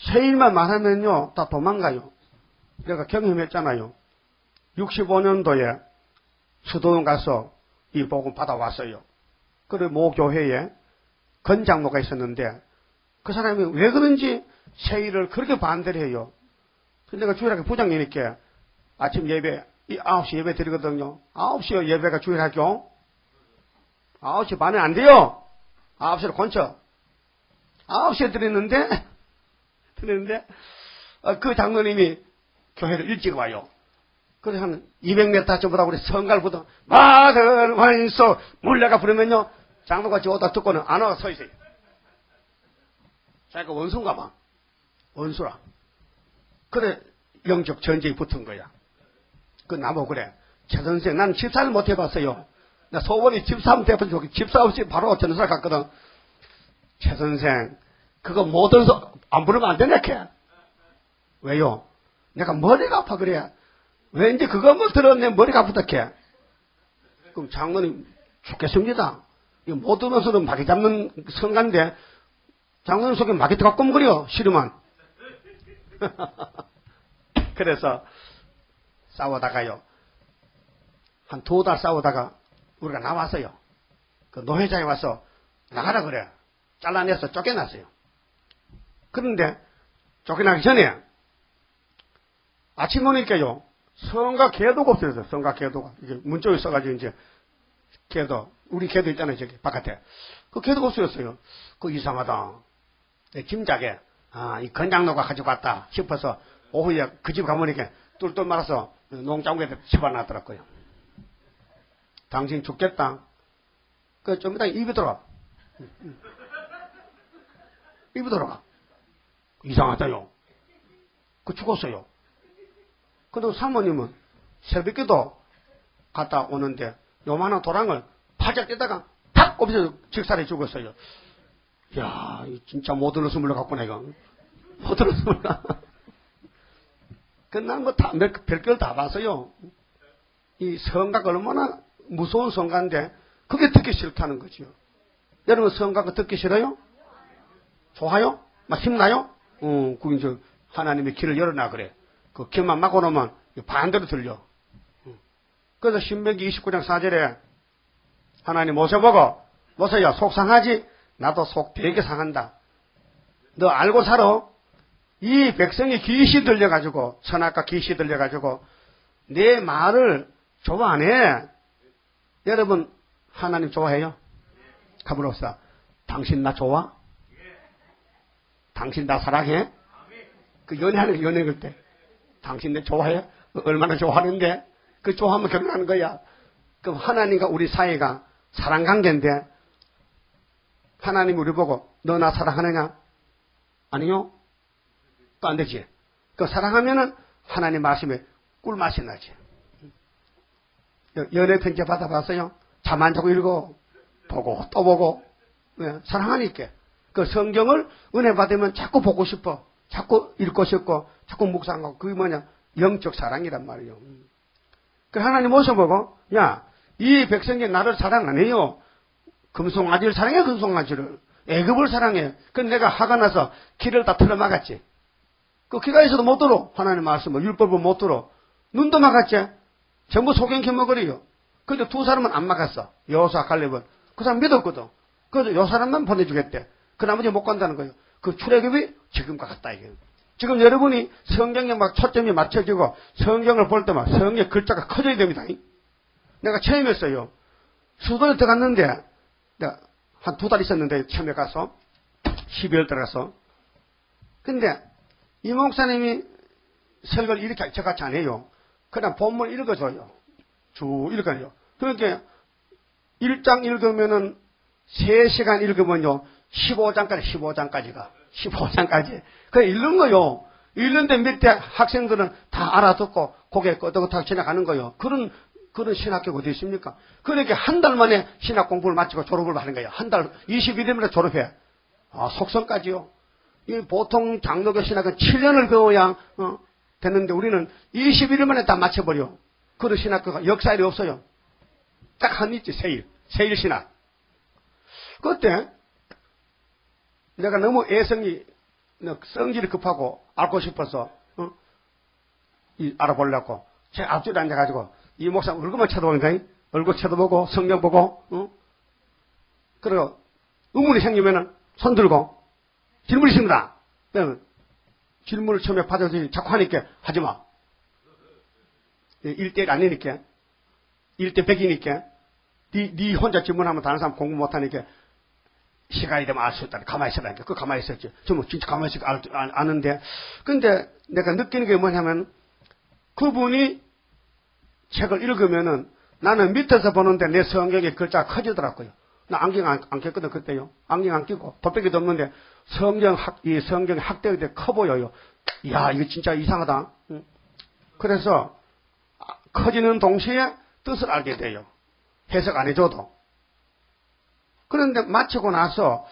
세일만 말하면요. 다 도망가요. 내가 경험했잖아요. 65년도에 수도원 가서 이 복음 받아왔어요. 그리고 모 교회에 건장로가 있었는데 그 사람이 왜 그런지 세일을 그렇게 반대를 해요. 근데 내가 주일학교 부장님께 아침 예배 9시 예배 드리거든요. 9시 예배가 주일학교. 9시 반에 안 돼요. 9시로 건쳐. 9시에 드리는데 그 장로님이 교회를 일찍 와요. 그래서 한 200m 전보다 우리 성갈부터 마들 완소 물레가 부르면요. 장로가 저다 듣고는 안 와서 서 있어요. 자기가 원수인가 봐. 원수라. 그래 영적 전쟁이 붙은 거야. 그 나보고 그래. 최 선생 난 집사를 못 해봤어요. 나 소원이 집사 한번 해본 적이 집사 없이 바로 전사 갔거든. 최 선생 그거 못 들어서 안 부르면 안 되냐 걔. 왜요? 내가 머리가 아파 그래. 왠지 그거 못 들었네 머리가 아프다 걔. 그럼 장로님 죽겠습니다. 이거 못 들어서는 마귀 잡는 성가인데 장로님 속에 마귀 들어가 꼼거려 싫으면. 그래서 싸우다가요. 한 2달 싸우다가 우리가 나왔어요. 그 노회장에 와서 나가라 그래. 잘라내서 쫓겨났어요. 그런데 쫓겨나기 전에 아침 오니까요. 성가 계도가 없어졌어요. 성가 계도가. 이게 문쪽에 있어가지고 이제 계도. 우리 계도 있잖아요. 저기 바깥에. 그 계도가 없어졌어요. 그 이상하다. 내 짐작에 이 건장로가 가지고 왔다 싶어서 오후에 그 집 가보니까 뚫뚫 말아서 농장구에 집어놨더라고요. 당신 죽겠다. 그 좀 이따 입이 들어가. 입이 들어가. 이상하다요. 그 죽었어요. 근데 사모님은 새벽에도 갔다 오는데 요만한 도랑을 팔짝 떼다가 탁 꼽혀서 직살해 죽었어요. 이야, 진짜 못 들어서 물러갔구나, 이거. 못 들어서 물러가. 난 뭐 다, 별걸 다 봤어요. 이 성각 얼마나 무서운 성가인데, 그게 듣기 싫다는 거죠. 여러분, 성가가 듣기 싫어요? 좋아요? 막 힘나요? 그게 이제 하나님의 길을 열어놔, 그래. 그 길만 막고 놓으면 반대로 들려. 그래서 신명기 29장 4절에 하나님 모셔보고, 모세야, 속상하지? 나도 속 되게 상한다. 너 알고 살아? 이 백성이 기시 들려가지고, 선악과 기시 들려가지고, 내 말을 좋아 안 해. 여러분, 하나님 좋아해요? 가물없어. 당신 나 좋아? 당신 나 사랑해? 그 연애하는 연애 그럴 때. 당신 내 좋아해? 얼마나 좋아하는데? 그 좋아하면 결혼하는 거야. 그럼 하나님과 우리 사이가 사랑 관계인데, 하나님이 우리 보고, 너 나 사랑하느냐? 아니요? 또 안 되지. 그 사랑하면은 하나님 말씀에 꿀맛이 나지. 연애 편지 받아봤어요? 잠 안 자고 읽어. 보고, 또 보고. 네, 사랑하니까. 그 성경을 은혜 받으면 자꾸 보고 싶어. 자꾸 읽고 싶고, 자꾸 묵상하고. 그게 뭐냐? 영적 사랑이란 말이에요. 그 하나님 모셔보고, 야, 이 백성이 나를 사랑 안 해요. 금송아지를 사랑해, 금송아지를. 애굽을 사랑해. 그래서 내가 화가 나서 길을 다 틀어막았지. 그 귀가 있어도 못 들어. 하나님 말씀을, 율법을 못 들어. 눈도 막았지. 전부 소경케 먹으래요. 근데 두 사람은 안 막았어. 여호수아 갈렙은. 그 사람 믿었거든. 그래서 요 사람만 보내주겠대. 그 나머지 못 간다는 거예요. 그 출애굽이 지금과 같다, 이게. 지금 여러분이 성경에 막 초점이 맞춰지고 성경을 볼 때만 성경의 글자가 커져야 됩니다. 내가 체험했어요. 수도에 들어갔는데, 내가 한 2달 있었는데, 처음에 가서, 12월 들어가서. 근데, 이 목사님이 설교를 이렇게 저같이 안 해요. 그냥 본문 읽어줘요. 쭉 읽어요. 그러니까, 1장 읽으면은, 3시간 읽으면요, 15장까지. 15장까지. 그냥 읽는 거요. 읽는데 밑에 학생들은 다 알아듣고, 고개 끄덕끄덕 지나가는 거요. 그런 신학교가 어디 있습니까? 그러니까 한 달 만에 신학 공부를 마치고 졸업을 하는 거예요. 한 달, 21일마다 졸업해. 아, 속성까지요. 이 보통 장로교 신학은 7년을 배워야, 됐는데 우리는 21일 만에 다 마쳐버려. 그런 신학교가 역사일이 없어요. 딱 한 있지, 세일 신학. 그때, 내가 너무 성질이 급하고 알고 싶어서, 알아보려고, 제 앞줄에 앉아가지고, 이 목사 얼굴만 쳐다보니까, 얼굴 쳐다보고, 성경 보고, 그리고, 의문이 생기면은, 손 들고, 질문이 있습니다. 질문을 처음에 받아들이니 자꾸 하니까, 하지 마. 1대1 아니니까, 1대 100이니까, 니 혼자 질문하면 다른 사람 공부 못하니까, 시간이 되면 알 수 있다. 가만히 있으라니까. 그 가만히 있었지. 저 진짜 가만히 있을 아는데. 근데 내가 느끼는 게 뭐냐면, 그분이 책을 읽으면은 나는 밑에서 보는데 내 성경의 글자가 커지더라고요. 나 안경 안 꼈거든, 그때요. 안경 안 끼고, 도배기도 없는데, 이 성경의 학대가 되게 커 보여요. 이야, 이거 진짜 이상하다. 그래서, 커지는 동시에 뜻을 알게 돼요. 해석 안 해줘도. 그런데 마치고 나서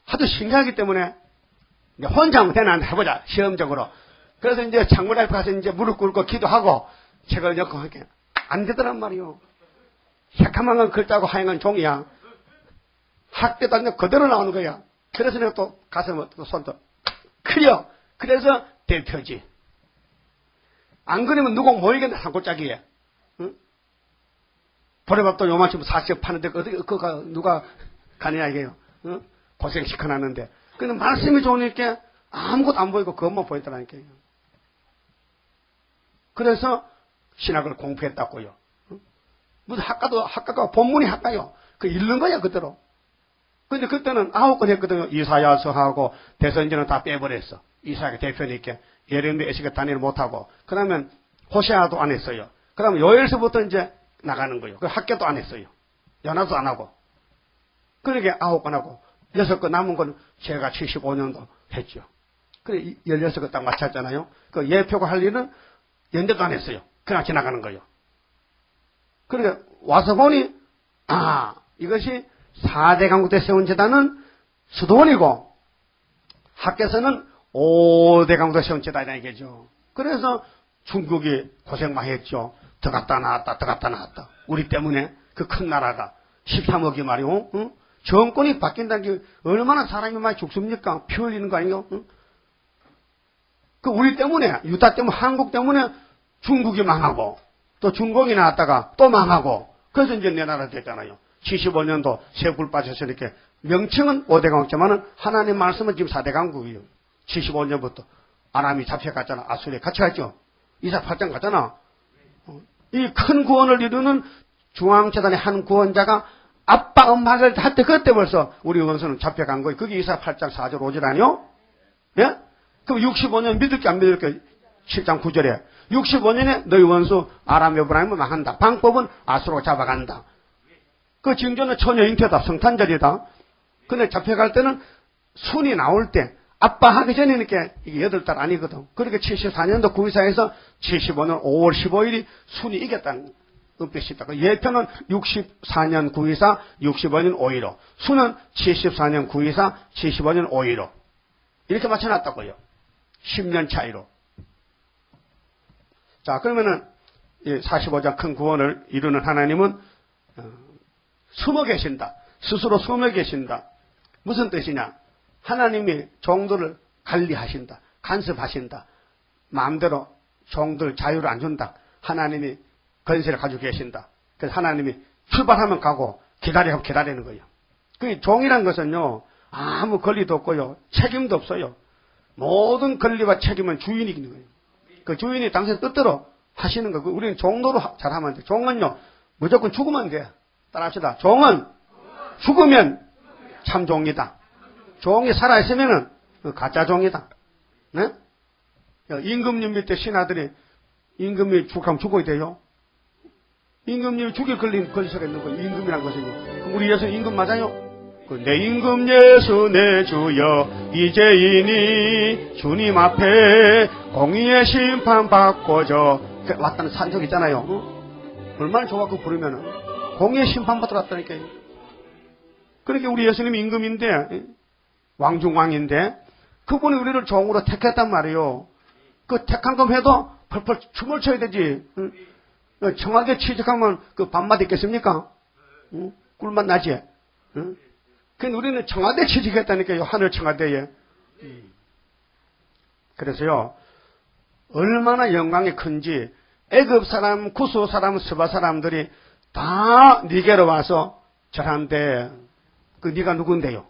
하도 신기하기 때문에 혼자 하면 되나 해보자, 시험적으로. 그래서 이제 창문 앞에 가서 이제 무릎 꿇고 기도하고 책을 엮고 하게 안 되더란 말이요. 새카만 건 글자고 하얀 건 종이야. 학대도 안 되고 그대로 나오는 거야. 그래서 내가 또 가서 또 손도 크려. 그래서 대표지. 안 그러면 누구 모이겠나, 산골짜기에. 응? 보레밥도 요만큼 40 파는데 그거 누가 가느냐 이게요. 응? 고생 시켜놨는데. 근데 말씀이 좋으니까 아무것도 안 보이고 그것만 보이더라니까요. 그래서 신학을 공부했다고요. 응? 무슨 학과가 본문이 학과요. 그 읽는 거야 그대로. 근데 그때는 9권 했거든요. 이사야서하고 대선전은 다 빼버렸어. 이사야가 대표니까 예레미야 에스겔 다니엘 못하고. 그러면 호세아도 안 했어요. 그러면 요엘서부터 이제 나가는 거예요. 그 학교도 안 했어요. 연합도 안 하고. 그러니까 9권 하고 6권 남은 건 제가 75년도 했죠. 그래 16권 딱 맞췄잖아요. 그 예표가 할 일은 연대도 안 했어요. 그냥 지나가는 거예요. 그러니까 와서 보니 이것이 4대 강국 때 세운 재단은 수도원이고 학교에서는 5대 강국 때 세운 재단이라는 얘기죠. 그래서 중국이 고생 많이 했죠. 들어갔다 나왔다. 우리 때문에 그 큰 나라가 13억이 말이요. 응? 정권이 바뀐다는 게 얼마나 사람이 많이 죽습니까? 피 흘리는 거 아니에요? 응? 그 우리 때문에, 유다 때문에, 한국 때문에 중국이 망하고 또 중국이 나왔다가 또 망하고 그래서 이제 내 나라 됐잖아요. 75년도 세불 빠져서 이렇게 명칭은 5대 강국지만은 하나님 말씀은 지금 4대 강국이에요. 75년부터 아람이 잡혀갔잖아. 아수리에 같이 갔죠. 이사 8장 갔잖아. 이 큰 구원을 이루는 중앙재단의 한 구원자가 아빠 엄마를 할 때 그때 벌써 우리 원수는 잡혀간 거예요. 그게 이사 8장 4절 5절 아니요? 예? 그럼 65년 믿을게 안 믿을게? 7장 9절에 65년에 너희 원수 아람 에브라임을 망한다. 방법은 아수로 잡아간다. 그 징조는 처녀 잉태다. 성탄절이다. 근데 잡혀갈 때는 순이 나올 때 아빠 하기 전이니까 이게 8달 아니거든. 그렇게 74년도 구의사에서 75년 5월 15일이 순이 이겼다는 뜻이 있다. 예표는 64년 구의사 65년 5.15. 수는 74년 구의사 75년 5.15. 이렇게 맞춰놨다고요. 10년 차이로. 자, 그러면은 45장 큰 구원을 이루는 하나님은 숨어 계신다. 스스로 숨어 계신다. 무슨 뜻이냐? 하나님이 종들을 관리하신다. 간섭하신다. 마음대로 종들 자유를 안 준다. 하나님이 건세를 가지고 계신다. 그래서 하나님이 출발하면 가고 기다리면 기다리는 거예요. 그 종이란 것은요. 아무 권리도 없고요. 책임도 없어요. 모든 권리와 책임은 주인이 있는 거예요. 그 주인이 당신 뜻대로 하시는 거고 우리는 종로로 잘하면 돼. 종은요. 무조건 죽으면 돼. 따라합시다. 종은 죽으면 참 종이다. 종이 살아있으면 가짜 종이다. 네? 임금님 밑에 신하들이 임금이 죽으면 죽어야 돼요. 임금님이 죽일 권리가 있는 거예요. 임금이란 것은요. 우리 예수 임금 맞아요? 내 임금 예수 내 주여 이제이니 주님 앞에 공의의 심판 받고저 왔다는 산적 있잖아요. 얼마나 좋아 그 부르면은 공의의 심판 받으러 왔다니까요. 그러니까 우리 예수님이 임금인데 왕중왕인데 그분이 우리를 종으로 택했단 말이에요. 그 택한 것 해도 펄펄 춤을 춰야 되지. 청와대 취직하면 그 밥맛 있겠습니까? 꿀맛 나지? 그러니까 우리는 청와대 취직했다니까요. 하늘 청와대에. 그래서요. 얼마나 영광이 큰지 애굽 사람, 구스 사람, 스바 사람들이 다 니게로 와서 절한데 그 네가 누군데요?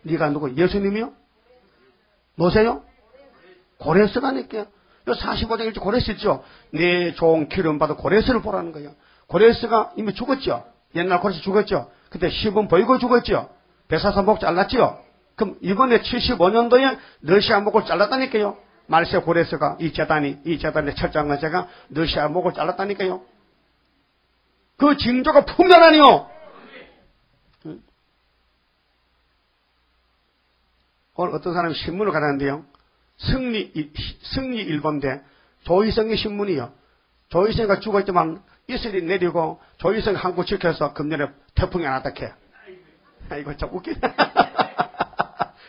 네가 누구? 예수님이요? 뭐세요? 고레스라니까요. 45장 일찍 고레스 있죠? 네 종 기름 받아 고레스를 보라는 거예요. 고레스가 이미 죽었죠? 옛날 고레스 죽었죠? 그때 시분 보이고 죽었죠? 베사사 목 잘랐죠? 그럼 이번에 75년도에 러시아 목을 잘랐다니까요? 말세 고레스가 이 재단의 철장한 제가 러시아 목을 잘랐다니까요? 그 징조가 풍년하니요. 오늘 어떤 사람이 신문을 가져왔는데요. 승리 1번대 조희성의 신문이요. 조희성이가 죽었지만 이슬이 내리고 조희성이 한국 지켜서 금년에 태풍이 안 왔다 캐. 이거 참 웃기네.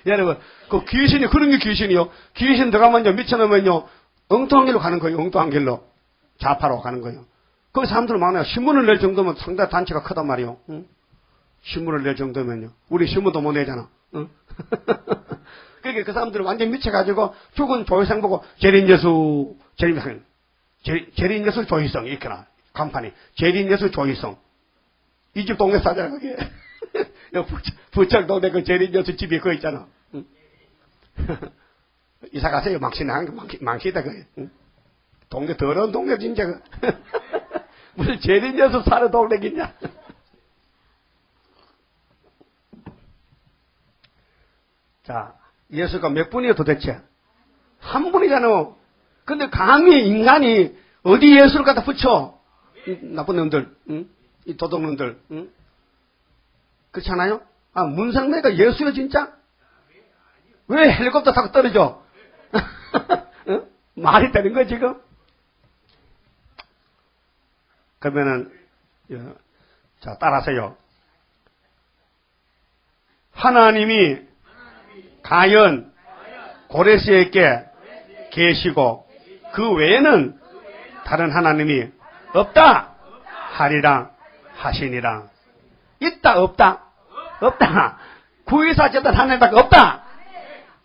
여러분, 그 귀신이, 그런 게 귀신이요. 귀신 들어가면요, 미쳐놓으면요, 엉뚱한 길로 가는 거예요, 엉뚱한 길로. 좌파로 가는 거예요. 거기 사람들 많아요. 신문을 낼 정도면 상당히 단체가 크단 말이에요. 응? 신문을 낼 정도면요. 우리 신문도 못 내잖아. 응? 그러니까 그 사람들은 완전 미쳐가지고 죽은 조희성 보고 재림예수 조희성, 이렇게 나. 간판이. 재림예수 조희성. 이 집 동네 사잖아, 그게. 부천 동네 그 재림예수 집이 그거 있잖아. 응? 이사 가세요. 망치다, 그게. 응? 동네 더러운 동네, 진짜. 무슨 재림예수 사는 동네겠냐. 자, 예수가 몇 분이에요 도대체? 한 분이잖아. 근데 감히 인간이 어디 예수를 갖다 붙여? 이 나쁜 놈들, 응? 이 도둑놈들, 응? 그렇잖아요? 아, 문상매가 예수요 진짜? 왜 헬리콥터 타고 떨어져? 응? 말이 되는 거야 지금? 그러면은 자, 따라서요. 하나님이 가연 고레스에게 계시고 그 외에는 다른 하나님이 없다 하리라 하시니라. 있다 없다? 없다. 구의사 제단 하나님밖에 없다.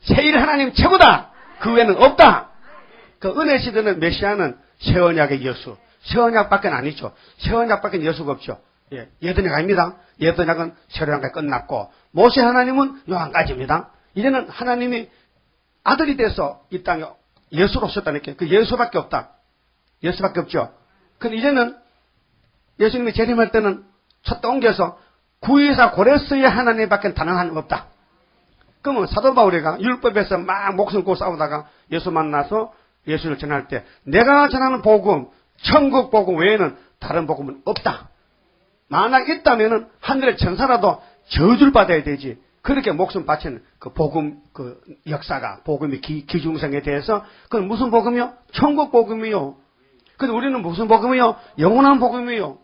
세일 하나님 최고다. 그 외에는 없다. 그 은혜 시대는 메시아는 새언약의 예수. 새언약밖에 아니죠. 새언약밖에 예수가 없죠. 예, 예언약입니다. 예언약은 새언약이 끝났고 모세 하나님은 요 한 가지입니다. 이제는 하나님이 아들이 돼서 이 땅에 예수로 오셨다니까. 그 예수밖에 없다. 예수밖에 없죠. 근데 이제는 예수님이 재림할 때는 첫 옮겨서 구의사 고레스의 하나님밖에 다른 하나님 없다. 그러면 사도 바울이가 율법에서 막 목숨 걸고 싸우다가 예수 만나서 예수를 전할 때 내가 전하는 복음, 천국 복음 외에는 다른 복음은 없다. 만약 있다면은 하늘의 천사라도 저주를 받아야 되지. 그렇게 목숨 바치는 그 복음, 그 역사가, 복음의 기중성에 대해서 그건 무슨 복음이요? 천국 복음이요. 근데 우리는 무슨 복음이요? 영원한 복음이요.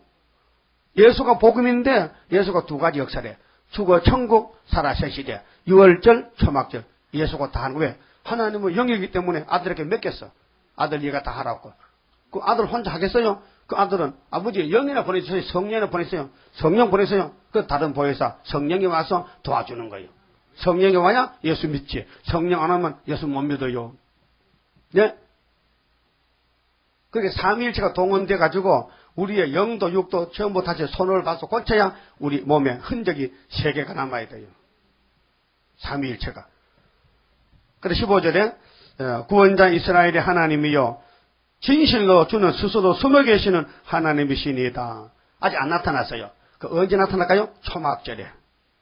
예수가 복음인데 예수가 두 가지 역사를 해. 죽어 천국, 살아 새 시대. 유월절, 초막절. 예수가 다 하는 왜? 하나님은 영이기 때문에 아들에게 맡겼어. 아들 얘가 다 하라고. 그 아들 혼자 하겠어요? 그 아들은 아버지 영이나 보내주세요. 성령이나 보내세요. 성령 보내세요. 그 다른 보혜사 성령이 와서 도와주는 거예요. 성령이 와야 예수 믿지. 성령 안 오면 예수 못 믿어요. 네? 그렇게 삼위일체가 동원돼 가지고 우리의 영도 육도 전부 다시 손을 봐서 고쳐야 우리 몸에 흔적이 3개가 남아야 돼요. 삼위일체가. 그래서 15절에 구원자 이스라엘의 하나님이요 진실로 주는 스스로 숨어 계시는 하나님이시니이다. 아직 안 나타났어요. 그 언제 나타날까요? 초막절에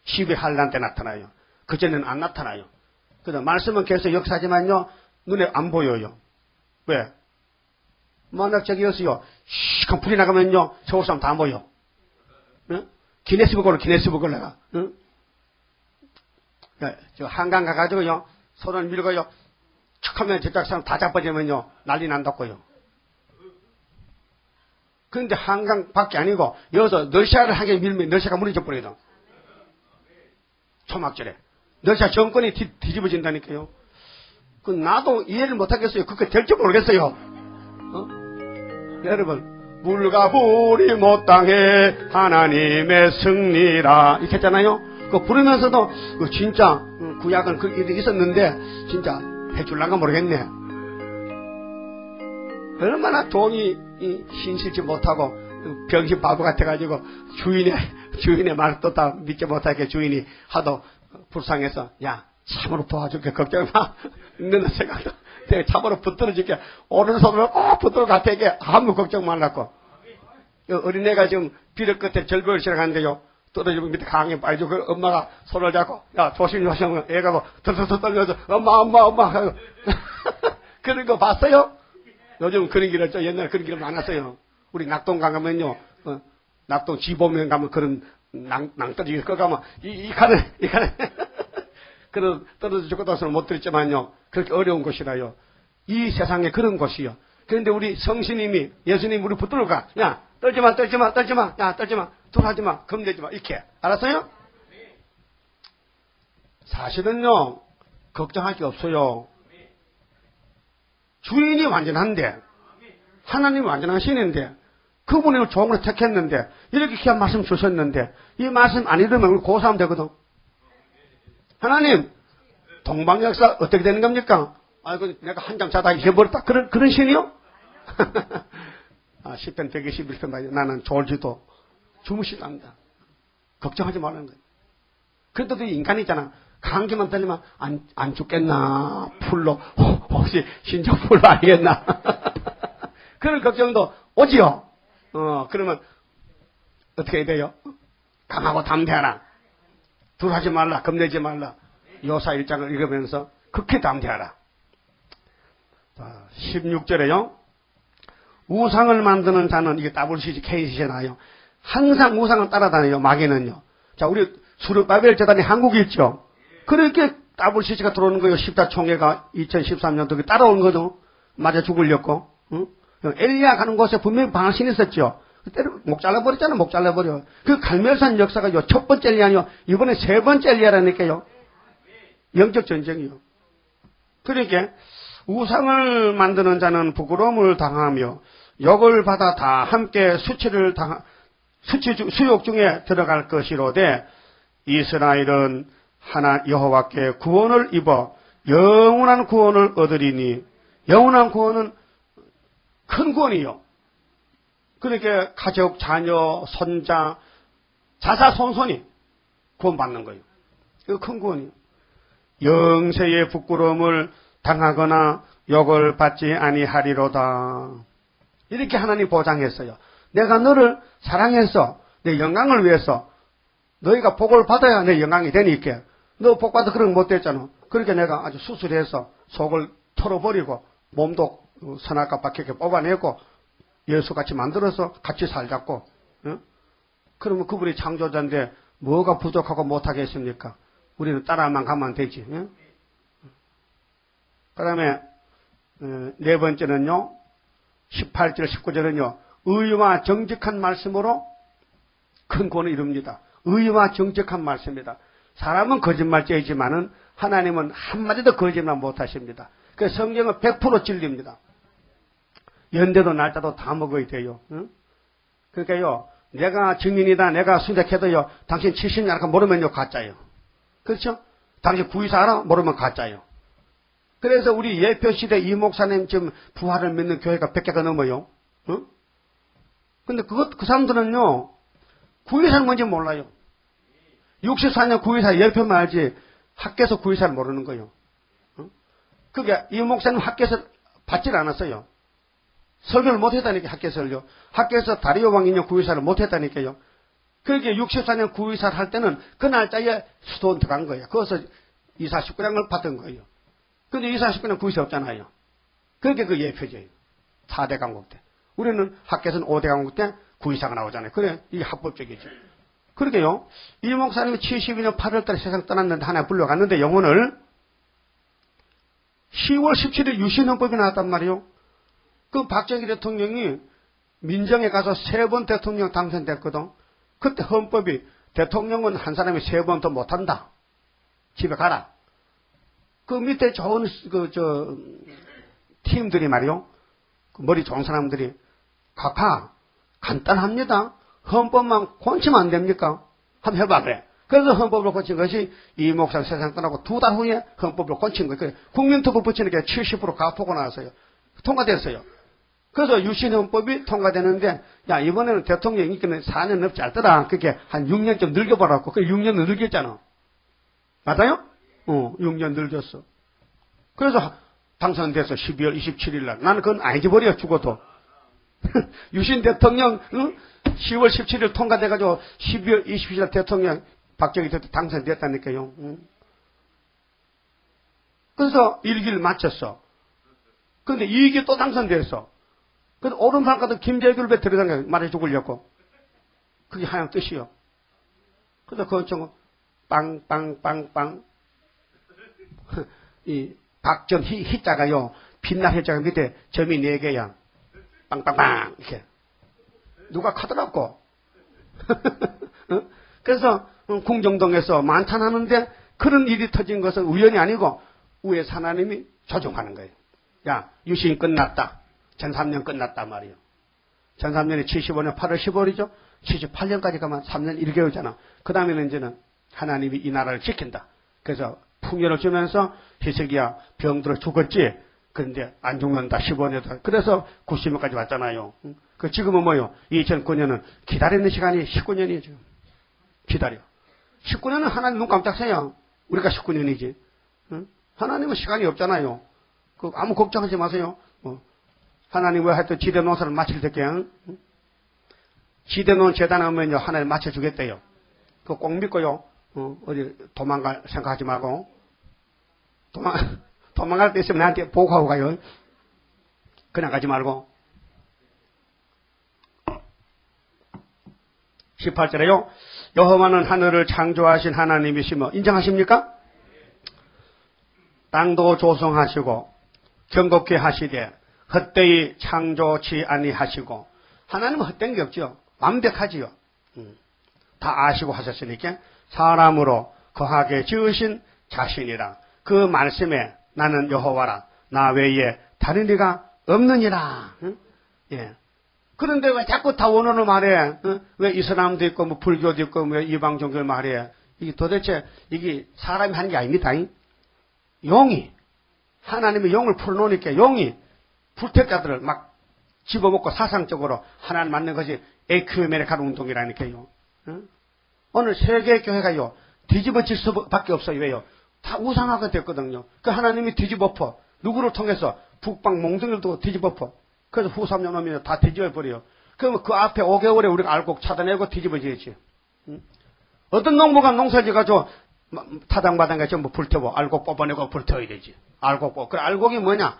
12한란 때 나타나요. 그전에는 안 나타나요. 그래서 말씀은 계속 역사하지만요 눈에 안 보여요. 왜? 만약 저기였어요. 시큰 불이 나가면요 서울 사람 다 안 보여. 응? 기네스북으로 나가. 응? 저 한강 가가지고요 손을 밀고요 척 하면 저쪽 사람 다 자빠지면요 난리 난다고요. 그런데 한강 밖에 아니고 여기서 러시아를 하게 밀면 러시아가 무너져 버려요. 초막절에 러시아 정권이 뒤집어진다니까요. 그 나도 이해를 못하겠어요. 그거 될지 모르겠어요. 여러분 물과 불이 못 당해 하나님의 승리라 이렇게 했잖아요. 그 부르면서도 그 진짜 구약은 그 일이 있었는데 진짜 해줄란가 모르겠네. 얼마나 돈이 신실지 못하고 병신 바보 같아가지고 주인의 말을 또 다 믿지 못하게 주인이 하도 불쌍해서 야 참으로 도와줄게 걱정 마. 너는 생각도 내가 참으로 붙들어줄게. 오른손으로 꼭 붙들어 갈테게 아무 걱정 말라고. 어린애가 지금 비를 끝에 절벽을 지나가는데요. 떨어지고 밑에 강에 빠지고 그 엄마가 손을 잡고 야 조심 애가 뭐 덜덜덜 떨면서 엄마 하고 그런 거 봤어요? 요즘 그런 길을 옛날에 그런 길을 많았어요. 우리 낙동 가면요 낙동 지보면 가면 그런 낭떠러지 꺼가면 이 칸에 그런 떨어져 죽고도 손을 못 들었지만요 그렇게 어려운 곳이라요. 이 세상에 그런 곳이요. 그런데 우리 성신님이 예수님 우리 붙들어 가. 야 떨지마 야 떨지마 돌아가지마 겁내지마 이렇게 알았어요? 사실은요 걱정할 게 없어요. 주인이 완전한데 하나님이 완전한 신인데 그분을 종으로 택했는데 이렇게 귀한 말씀 주셨는데 이 말씀 안 읽으면 고사하면 되거든. 하나님 동방역사 어떻게 되는 겁니까? 아이고 내가 한 장 자다 잊어버렸다 그런 신이요? 10편 121편 말이야. 나는 졸지도 주무시답니다. 걱정하지 말라는 거예요. 그래도 인간이잖아. 감기만 떨리면 안 죽겠나 풀로 혹시 신종풀로 아니겠나 그런 걱정도 오지요. 그러면 어떻게 해야 돼요? 강하고 담대하라. 둘하지 말라. 겁내지 말라. 요사 1장을 읽으면서 극히 담대하라. 16절에요. 우상을 만드는 자는 이게 WCG 케이스에 나요. 항상 우상을 따라다녀요. 마귀는요. 자, 우리 수르바벨 재단이 한국에 있죠. 그렇게 WCG가 들어오는 거예요. 십자총회가 2013년도에 따라온 거죠. 맞아 죽으려고. 응? 엘리야 가는 곳에 분명히 방신이 있었죠. 때려 목 잘라버렸잖아. 목 잘라버려. 그 갈멜산 역사가 요 첫 번째 엘리야 아니요. 이번에 세 번째 엘리야라니까요. 영적 전쟁이요. 그러니까 우상을 만드는 자는 부끄러움을 당하며 욕을 받아 다 함께 수욕 중에 들어갈 것이로되 이스라엘은 하나 여호와께 구원을 입어 영원한 구원을 얻으리니 영원한 구원은 큰 구원이요. 그러니까 가족, 자녀, 손자, 자사손손이 구원받는 거예요. 이거 큰 구원이요. 영세의 부끄러움을 당하거나 욕을 받지 아니하리로다. 이렇게 하나님 보장했어요. 내가 너를 사랑해서 내 영광을 위해서 너희가 복을 받아야 내 영광이 되니까 너 복 받아 그런 거 못 됐잖아. 그러니까 내가 아주 수술해서 속을 털어버리고 몸도 선악과 박하게 뽑아내고 예수같이 만들어서 같이 살자고. 그러면 그분이 창조자인데 뭐가 부족하고 못하겠습니까? 우리는 따라만 가면 되지. 그 다음에 네 번째는요. 18절 19절은요. 의와 정직한 말씀으로 큰 구원을 이룹니다. 의와 정직한 말씀입니다. 사람은 거짓말쟁이지만은 하나님은 한마디도 거짓말 못하십니다. 그래서 성경은 100% 진리입니다. 연대도 날짜도 다 먹어야 돼요. 그러니까요. 내가 증인이다. 내가 순택해도요. 당신 70년 알까 모르면요. 가짜예요. 그렇죠? 당신 구이사 알아? 모르면 가짜예요. 그래서 우리 예표시대 이 목사님 지금 부활을 믿는 교회가 100개가 넘어요. 근데 그 사람들은요. 구이사는 뭔지 몰라요. 64년 구이사 예표만 알지 학교에서 구이사를 모르는 거예요. 그게 이 목사님 학교에서 받질 않았어요. 설교를 못했다니까 학교에서요. 학교에서 다리오 왕인형 구이사를 못했다니까요. 그렇게 64년 구이사를 할 때는 그 날짜에 수도원 들어간 거예요. 거기서 이사 19장을 받은 거예요. 근데 이사 19장 구이사 없잖아요. 그렇게 그 예표제예요. 4대 강국 때. 우리는 학교에서는 5대 강국 때 구이사가 나오잖아요. 그래 이게 합법적이죠. 그러게요. 이 목사님이 72년 8월달에 세상 떠났는데 하나 불러갔는데 영혼을 10월 17일 유신헌법이 나왔단 말이에요. 그 박정희 대통령이 민정에 가서 3번 대통령 당선됐거든. 그때 헌법이 대통령은 한 사람이 3번 더 못한다. 집에 가라. 그 밑에 좋은 팀들이 말이요. 그 머리 좋은 사람들이 각하 간단합니다. 헌법만 고치면 안 됩니까? 한번 해봐 그래. 그래서 헌법을 고친 것이 이 목사 세상 떠나고 2달 후에 헌법을 고친 거예요. 그래. 국민투표 붙이는 게 70% 가포고 나왔어요. 통과됐어요. 그래서 유신헌법이 통과되는데 야 이번에는 대통령 인기는 4년 넘지 않더라. 그게 한 6년쯤 늙어버렸고 그 6년 늙었잖아. 맞아요? 6년 늙었어. 그래서 당선돼서 12월 27일 날 나는 그건 안 잊어버려 죽어도. 유신 대통령 10월 17일 통과돼가지고 12월 27일 날 대통령 박정희 대통령 당선됐다니까요. 그래서 1기를 마쳤어. 근데 2기 또 당선됐어. 그래서 오른팔 가도 김재규를 왜 들어간 말해 죽으려고. 그게 하얀 뜻이요. 그래서 그건 좀 빵빵빵빵 이 박전 희자가요. 빛날 희자가 밑에 점이 4개야. 빵빵빵 이렇게. 누가 카더라고. 그래서 궁정동에서 만찬하는데 그런 일이 터진 것은 우연이 아니고 위에서 하나님이 조종하는 거예요. 야 유신이 끝났다. 전삼년 끝났단 말이에요. 전삼년이 75년 8월 15일이죠. 78년까지 가면 3년 1개월이잖아. 그 다음에는 이제는 하나님이 이 나라를 지킨다. 그래서 풍요를 주면서 히스기야 병들어 죽었지. 그런데 안 죽는다. 15년다. 그래서 90년까지 왔잖아요. 그 지금은 뭐요? 2009년은 기다리는 시간이 19년이죠. 기다려. 19년은 하나님 눈 깜짝 새요. 우리가 19년이지. 하나님은 시간이 없잖아요. 그 아무 걱정하지 마세요. 하나님 왜 하여튼 지대 농사를 마칠 때게 지대 농 재단 하면요 하나님 맞춰주겠대요. 그거 꼭 믿고요. 어디 도망갈 생각하지 말고 도망갈 때 있으면 나한테 보고하고 가요. 그냥 가지 말고. 18절에요. 여호와는 하늘을 창조하신 하나님이시며 인정하십니까? 땅도 조성하시고 경겁게 하시되 헛되이 창조치 아니하시고 하나님은 헛된 게 없죠. 완벽하지요. 다 아시고 하셨으니까 사람으로 거하게 지으신 자신이라. 그 말씀에 나는 여호와라. 나 외에 다른 이가 없느니라. 예. 그런데 왜 자꾸 다 원어로 말해? 왜 이슬람도 있고 뭐 불교도 있고 왜 이방 종교를 말해? 이게 도대체 이게 사람이 한 게 아닙니다. 용이 하나님의 용을 풀어놓으니까 용이 불택자들을 막 집어먹고 사상적으로 하나님 맞는 것이 에큐메니칼 운동이라니까요. 오늘 세계 교회가요 뒤집어질 수밖에 없어요. 왜요? 다 우상화가 됐거든요. 그 하나님이 뒤집어퍼 누구를 통해서 북방 몽둥이들도 뒤집어퍼. 그래서 후삼년 오면 다 뒤집어버려요. 그러면 그 앞에 5개월에 우리가 알곡 찾아내고 뒤집어지겠지. 어떤 농부가 농사지가지고 타당마당에 전부 불태워 알곡 뽑아내고 불태워야 되지. 알곡 뽑아. 그 알곡이 뭐냐?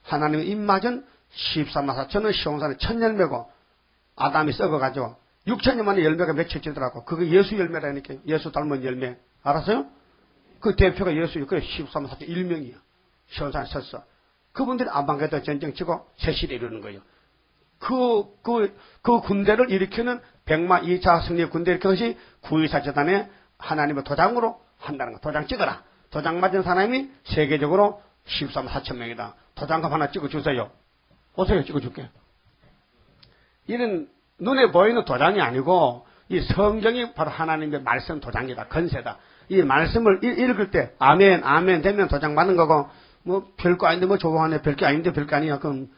하나님의 입맞은 13만 4천원 시온산의 첫 열매고 아담이 썩어가지고 6천년 만에 열매가 맺혀지더라고. 그게 예수 열매라니까. 예수 닮은 열매. 알았어요? 그 대표가 예수요. 그래 13만 4천 1명이야. 시온산에 섰어. 그분들이 안방에다 전쟁치고 세실에 이루는 거예요. 그 군대를 일으키는 백마 2차 승리 군대 일으킨 것이 9.24 재단에 하나님의 도장으로 한다는 거. 도장 찍어라. 도장 맞은 사람이 세계적으로 13만 4천 명이다. 도장갑 하나 찍어주세요. 오세요. 찍어줄게. 이는 눈에 보이는 도장이 아니고 이 성경이 바로 하나님의 말씀 도장이다. 건세다. 이 말씀을 읽을 때 아멘 아멘 되면 도장 받는 거고 뭐 별거 아닌데 뭐 좋아하네. 별게 아닌데 별거 아니야. 그건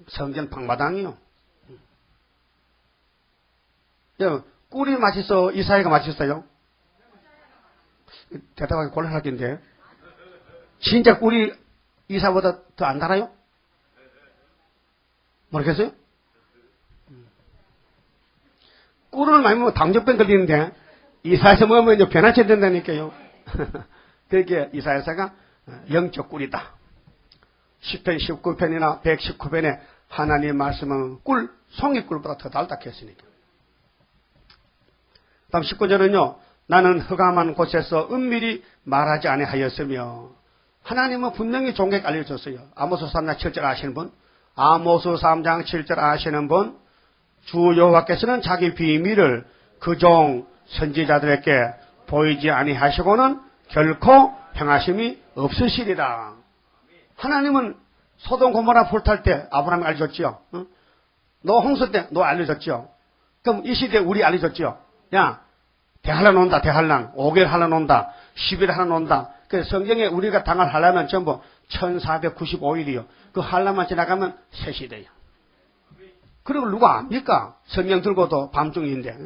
성전 방마당이요. 꿀이 맛있어? 이사야가 맛있어요? 대답하기 곤란하긴데. 진짜 꿀이 이사보다 더 안 달아요? 모르겠어요? 꿀을 많이 먹으면 당뇨병 걸리는데 이사야에서 먹으면 이제 변화체 된다니까요. 그게 이사야서가 영적 꿀이다. 10편 19편이나 119편에 하나님의 말씀은 꿀, 송이꿀보다 더 달다 했으니까. 다음 19절은요. 나는 흑암한 곳에서 은밀히 말하지 아니하였으며 하나님은 분명히 종에게 알려줬어요. 아모스 3장 7절 아시는 분? 아모스 3장 7절 아시는 분? 주 여호와께서는 자기 비밀을 그 종 선지자들에게 보이지 아니하시고는 결코 행하심이 없으시리라. 하나님은 소돔 고모라 불탈 때 아브라함이 알려줬지요. 응? 너 홍수 때 너 알려줬지요. 그럼 이 시대에 우리 알려줬지요. 야, 대환란 온다. 대환란. 5개월 환란 온다. 10일 환란 온다. 그래서 성경에 우리가 당할 환란은 전부 1495일이요. 그 환란만 지나가면 새 시대예요. 그리고 누가 압니까? 성경 들고도 밤중인데.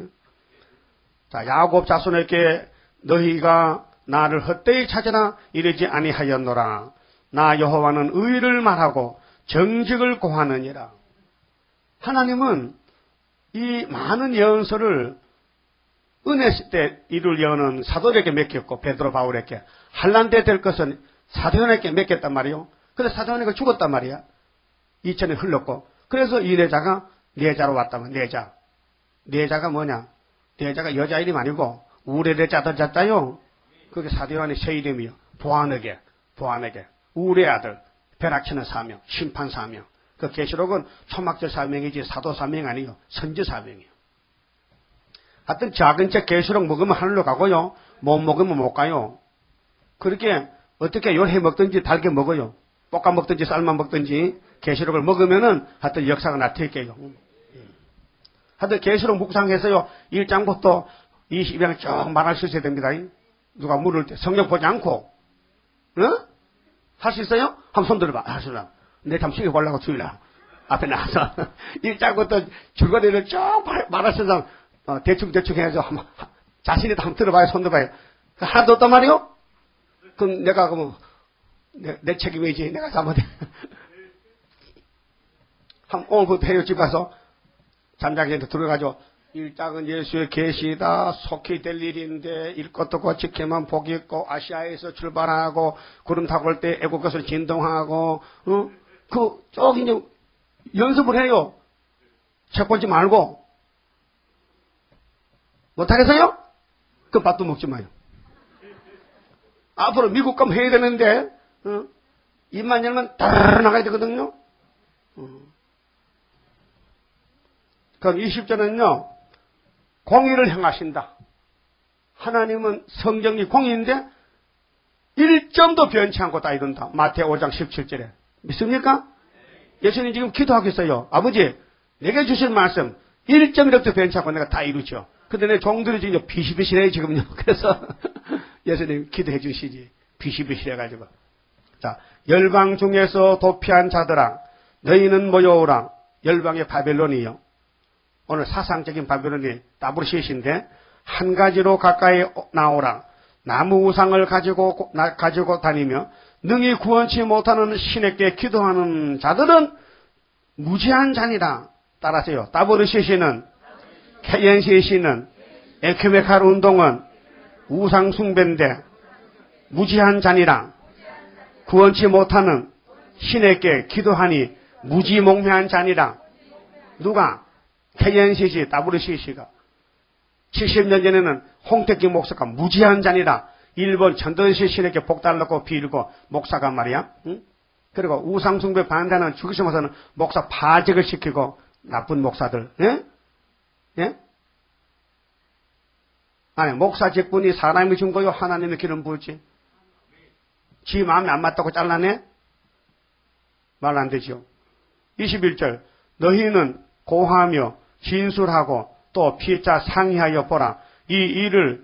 자, 야곱 자손에게 너희가 나를 헛되이 찾으나 이르지 아니하였노라. 나 여호와는 의를 말하고 정직을 고하느니라. 하나님은 이 많은 예언서를 은혜 때 이룰 예언은 사도에게 맡겼고 베드로 바울에게 환란 때 될 것은 사도에게 맡겼단 말이요. 그래서 사도에게 죽었단 말이야. 2000년 흘렀고 그래서 이 내자가 내자로 왔다면 내자. 내자가 뭐냐? 내자가 여자 이름 아니고 우레의 자들 자자요. 그게 사도요한의 새 이름이요. 보아너게 우레 아들 벼락치는 사명 심판 사명. 그 계시록은 초막절 사명이지 사도 사명 아니요. 선지 사명이요. 하여튼 작은 책 계시록 먹으면 하늘로 가고요. 못 먹으면 못 가요. 그렇게 어떻게 요리해 먹든지 달게 먹어요. 볶아 먹든지 삶아 먹든지 계시록을 먹으면은 하여튼 역사가 나타날게요. 하여튼 계시록 묵상해서요. 1장부터 22장 쭉 말할 수 있어야 됩니다. 누가 물을 때 성경 보지 않고 할 수 있어요? 한번 손 들어봐. 할 수 있나? 내 참 시켜보려고 주일날 앞에 나와서 1장부터 줄거리를 쭉 말할 수 있는 대충 해서 한번 자신이 한번 들어봐요. 손 들어봐요. 하나도 없단 말이요? 그럼 내가 그러면 내 책임이지. 내가 잘못해. 오늘부터 해요. 집 가서 잠자기한테 들어가지고 1장은 예수의 계시다. 속히 될 일인데 읽것도 없고 지켜만 복이 있고 아시아에서 출발하고 구름 타고 올 때 애국 것을 진동하고 쭉 이제 연습을 해요. 책 보지 말고. 못하겠어요? 그럼 밥도 먹지 마요. 앞으로 미국 가면 해야 되는데 입만 열면 따르르 나가야 되거든요. 그럼 20절은요, 공의를 행하신다. 하나님은 성경이 공의인데 1점도 변치 않고 다 이룬다. 마태오 5장 17절에. 믿습니까? 예수님 지금 기도하고 있어요. 아버지, 내게 주신 말씀 1점이라도 변치 않고 내가 다 이루죠. 근데 내 종들이 지금 비실비실해 지금요. 그래서 예수님 기도해 주시지. 비실비실해가지고. 자, 열방 중에서 도피한 자들아, 너희는 모여오라. 열방의 바벨론이요. 오늘 사상적인 바벨론이 따브르시신데 한 가지로 가까이 나오라. 나무 우상을 가지고 다니며 능히 구원치 못하는 신에게 기도하는 자들은 무지한 자니라. 따라서요. 따브르시시는, 케옌시시는, 에큐메칼 운동은 우상 숭배인데 무지한 자니라. 구원치 못하는 신에게 기도하니 무지몽매한 자니라. 누가? 케옌시시, 따브르시시가. 70년 전에는 홍택기 목사가 무지한 자니라. 일본 전도시 신에게 복달라고 빌고 목사가 말이야. 응? 그리고 우상숭배 반대하는 주기심에서는 목사 파직을 시키고 나쁜 목사들. 예? 예? 아니 목사 직분이 사람이 준 거요? 하나님의 기름 부을지? 지 마음에 안 맞다고 잘라내? 말 안 되죠. 21절 너희는 고하며 진술하고 또 피자 상의하여 보라. 이 일을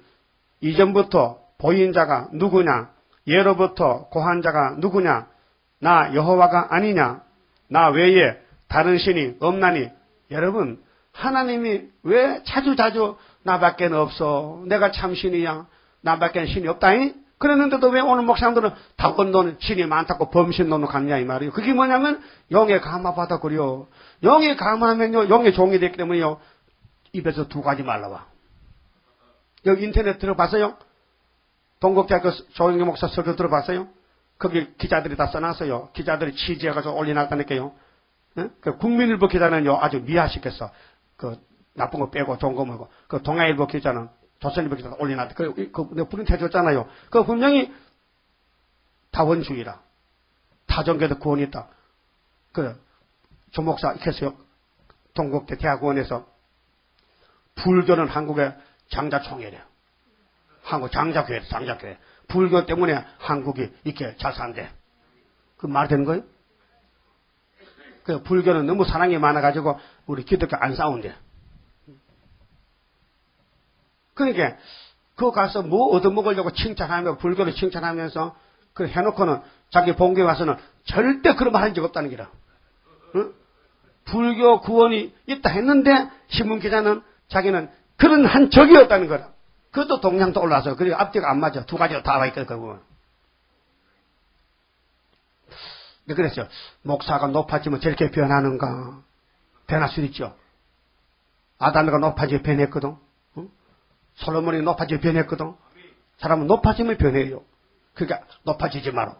이전부터 보인 자가 누구냐? 예로부터 고한 자가 누구냐? 나 여호와가 아니냐? 나 외에 다른 신이 없나니? 여러분, 하나님이 왜 자주자주 나밖에 없어? 내가 참 신이야. 나밖에 신이 없다니? 그랬는데도 왜 오늘 목사님들은 다권도는 신이 많다고 범신론으로 갔냐 이 말이에요. 그게 뭐냐면 영에 감화받아 그려. 영에 감화하면요, 영의 종이 됐기 때문에요, 입에서 두 가지 말라와. 여기 인터넷 들어봤어요? 동국대학교 조영기 목사 설교 들어봤어요? 거기 기자들이 다 써놨어요. 기자들이 취재해가지고 올려놨다니까요. 네? 그 국민일보 기자는요, 아주 미화시켰어. 그 나쁜 거 빼고 좋은 거 먹고. 그 동아일보 기자는, 조선일보 기자는 올려놨다. 내가 프린트 해줬잖아요. 그 분명히 다원주의라. 타종교도 구원이 있다. 조 목사 이렇게 동국대 대학원에서 불교는 한국의 장자총회래요. 한국 장자교회. 불교 때문에 한국이 이렇게 잘 산대. 그 말 되는 거예요? 그 불교는 너무 사랑이 많아가지고 우리 기독교 안 싸운대. 그러니까 그거 가서 뭐 얻어먹으려고 칭찬하며 불교를 칭찬하면서 그 해놓고는 자기 본교에 와서는 절대 그런 말 한 적 없다는 기라. 응? 불교 구원이 있다 했는데 신문기자는 자기는 그런 한 적이 없다는 거라. 그것도 동양도 올라서 그리고 앞뒤가 안 맞아. 두 가지로 다 와 있거든. 그랬죠. 목사가 높아지면 저렇게 변하는가? 변할 수 있죠. 아담이가 높아지면 변했거든. 응? 솔로몬이 높아지면 변했거든. 사람은 높아지면 변해요. 그러니까 높아지지 마라.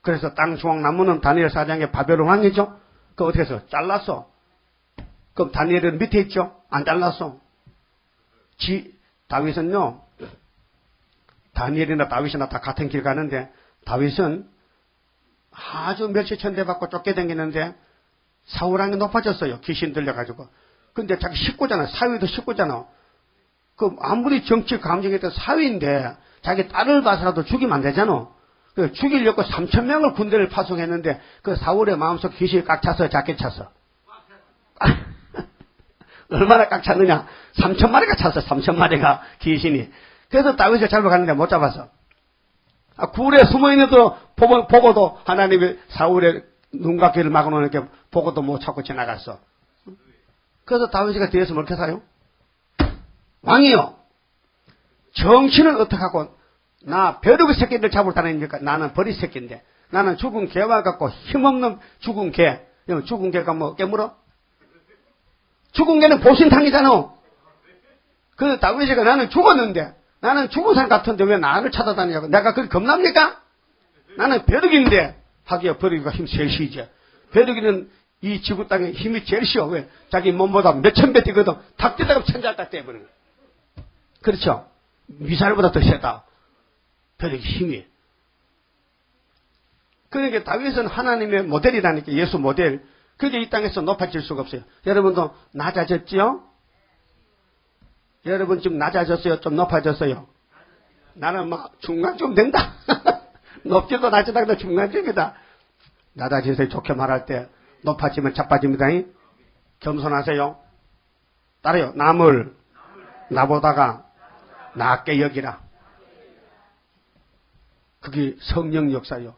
그래서 땅 중앙 나무는 다니엘 4장의 바벨론 왕이죠. 그 어떻게 해서 잘랐어. 그럼 다니엘은 밑에 있죠. 안 잘랐어. 다윗은요, 다니엘이나 다윗이나 다 같은 길 가는데 다윗은 아주 멸시천대 받고 쫓겨다니는데 사울왕이 높아졌어요. 귀신 들려가지고. 근데 자기 식구잖아. 사위도 식구잖아. 그 아무리 정치 감정했던 사위인데 자기 딸을 봐서라도 죽이면 안 되잖아. 그 죽이려고 3,000명을 군대를 파송했는데 그 사울의 마음속 귀신이 꽉 차서 작게 찼어. 얼마나 꽉 찼느냐. 3,000마리가 찼어. 3,000마리가 귀신이. 그래서 다윗을 잡아갔는데 못 잡았어. 굴에 숨어있는데도 보고도 하나님이 사울의 눈과 귀를 막아놓으니까 보고도 못 찾고 지나갔어. 그래서 다윗이가 뒤에서 뭘 해서요? 왕이요. 정치는 어떻게 하고 나 벼룩의 새끼들 잡으러 다니니까 나는 버리 새끼인데 나는 죽은 개와 같고 힘없는 죽은 개. 죽은 개가 뭐 깨물어? 죽은 개는 보신탕이잖아. 그래서 다윗이가 나는 죽었는데 나는 죽은 사람 같은데 왜 나를 찾아다니냐고. 내가 그게 겁납니까? 나는 벼룩인데 하기야 벼룩이가 힘 제일 시죠. 벼룩이는 이 지구 땅에 힘이 제일 쉬워. 왜? 자기 몸보다 몇천 배 뛰거든. 탁 뛰다가 천장 딱 떼버리는 거야. 그렇죠? 미사일보다 더 세다. 벼룩이 힘이. 그러니까 다윗은 하나님의 모델이라니까. 예수 모델. 그게 이 땅에서 높아질 수가 없어요. 여러분도 낮아졌지요? 여러분 좀 낮아졌어요? 좀 높아졌어요? 나는 막 중간쯤 된다. 높지도 낮지도 않고 중간쯤이다. 낮아지세요. 좋게 말할 때 높아지면 자빠집니다. 겸손하세요. 따라요. 남을 나보다가 낮게 여기라. 그게 성령 역사요.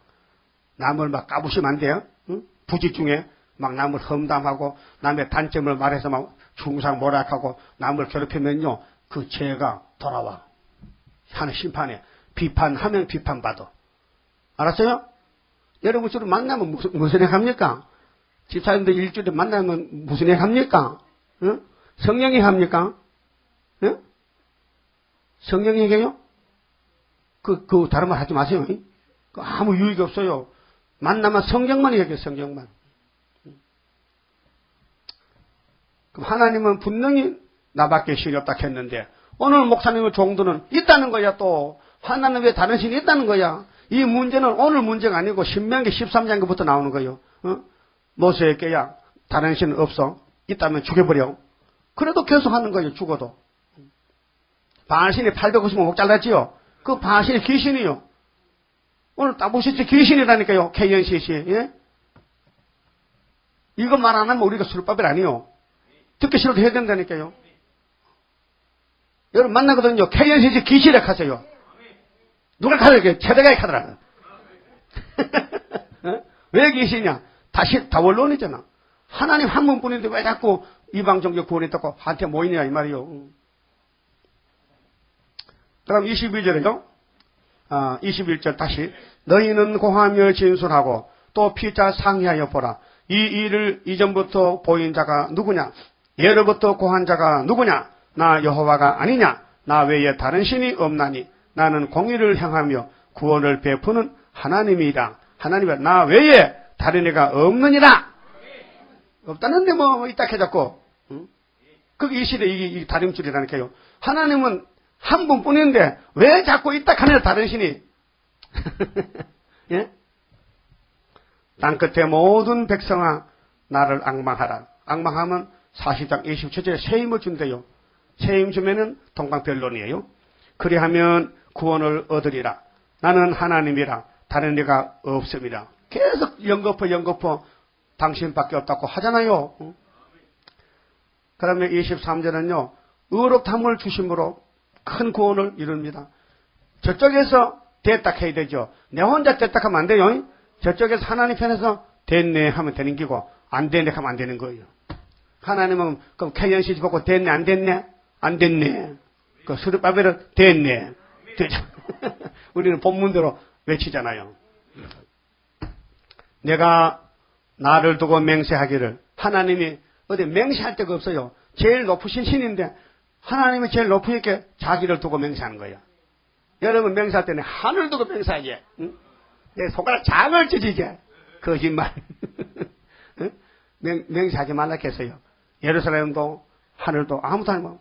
남을 막 까부시면 안 돼요. 응? 부지 중에 막 남을 험담하고 남의 단점을 말해서 막 중상모략하고 남을 괴롭히면요. 그 죄가 돌아와. 하는 심판에. 비판하면 비판받아. 알았어요? 여러분처럼 만나면 무슨 일 합니까? 집사님들 일주일에 만나면 무슨 일 합니까? 응? 성령이 합니까? 응? 성령이 얘기해요? 다른 말 하지 마세요. 아무 유익이 없어요. 만나면 성경만 얘기해요, 성경만. 그럼 하나님은 분명히 나밖에 신이 없다 했는데, 오늘 목사님의 종들은 있다는 거야, 또. 하나님 왜 다른 신이 있다는 거야? 이 문제는 오늘 문제가 아니고, 신명기 13장부터 나오는 거예요. 모세에게야, 다른 신은 없어. 있다면 죽여버려. 그래도 계속 하는 거예요, 죽어도. 바알신이 850목 잘랐지요? 그 바알신이 귀신이요. 오늘 딱 보시죠. 귀신이라니까요. KNCC. 예? 이거 말 안 하면 우리가 술밥이 아니요. 듣기 싫어도 해야 된다니까요. 여러분 만나거든요. KNCC 귀신이라 하세요. 누가 가르쳐요? 최대가에 가더라. 왜 귀신이냐? 다 원론이잖아. 하나님 한 분뿐인데 왜 자꾸 이방 종교 구원했다고 한테 모이냐 이 말이요. 그럼 22절에요. 21절 다시. 너희는 고하며 진술하고 또 피자 상의하여 보라. 이 일을 이전부터 보인 자가 누구냐? 예로부터 고한 자가 누구냐? 나 여호와가 아니냐? 나 외에 다른 신이 없나니 나는 공의를 향하며 구원을 베푸는 하나님이라. 하나님이 나 외에 다른 이가 없느니라. 없다는데 뭐 이따 해잡고. 그게 이 시대 이 다림줄이라니까요. 하나님은 한 분뿐인데 왜 자꾸 이따 하느냐 다른 신이. 예? 땅끝에 모든 백성아 나를 앙망하라. 앙망하면 40장 27절에 세임을 준대요. 세임 주면은 동방변론이에요. 그리하면 구원을 얻으리라. 나는 하나님이라 다른 이가 없습니다. 계속 연거푸 당신밖에 없다고 하잖아요. 그러면 23절은요. 의롭다함을 주심으로 큰 구원을 이룹니다. 저쪽에서 됐다 해야 되죠. 내 혼자 됐다 하면 안 돼요. 저쪽에서 하나님 편에서 됐네 하면 되는 기고 안 됐네 하면 안 되는 거예요. 하나님은 그럼 KNCC 보고 됐네 안 됐네? 안 됐네. 그 수르바벨은 됐네. 되죠. 우리는 본문대로 외치잖아요. 내가 나를 두고 맹세하기를. 하나님이 어디 맹세할 데가 없어요. 제일 높으신 신인데 하나님이 제일 높으니까 자기를 두고 맹세하는 거예요. 여러분 맹세할 때는 하늘 두고 맹세하지. 응? 내 손가락 장을 찢이게. 거짓말. 응? 맹세하지 말라 했어요. 예루살렘도 하늘도 아무도 아니면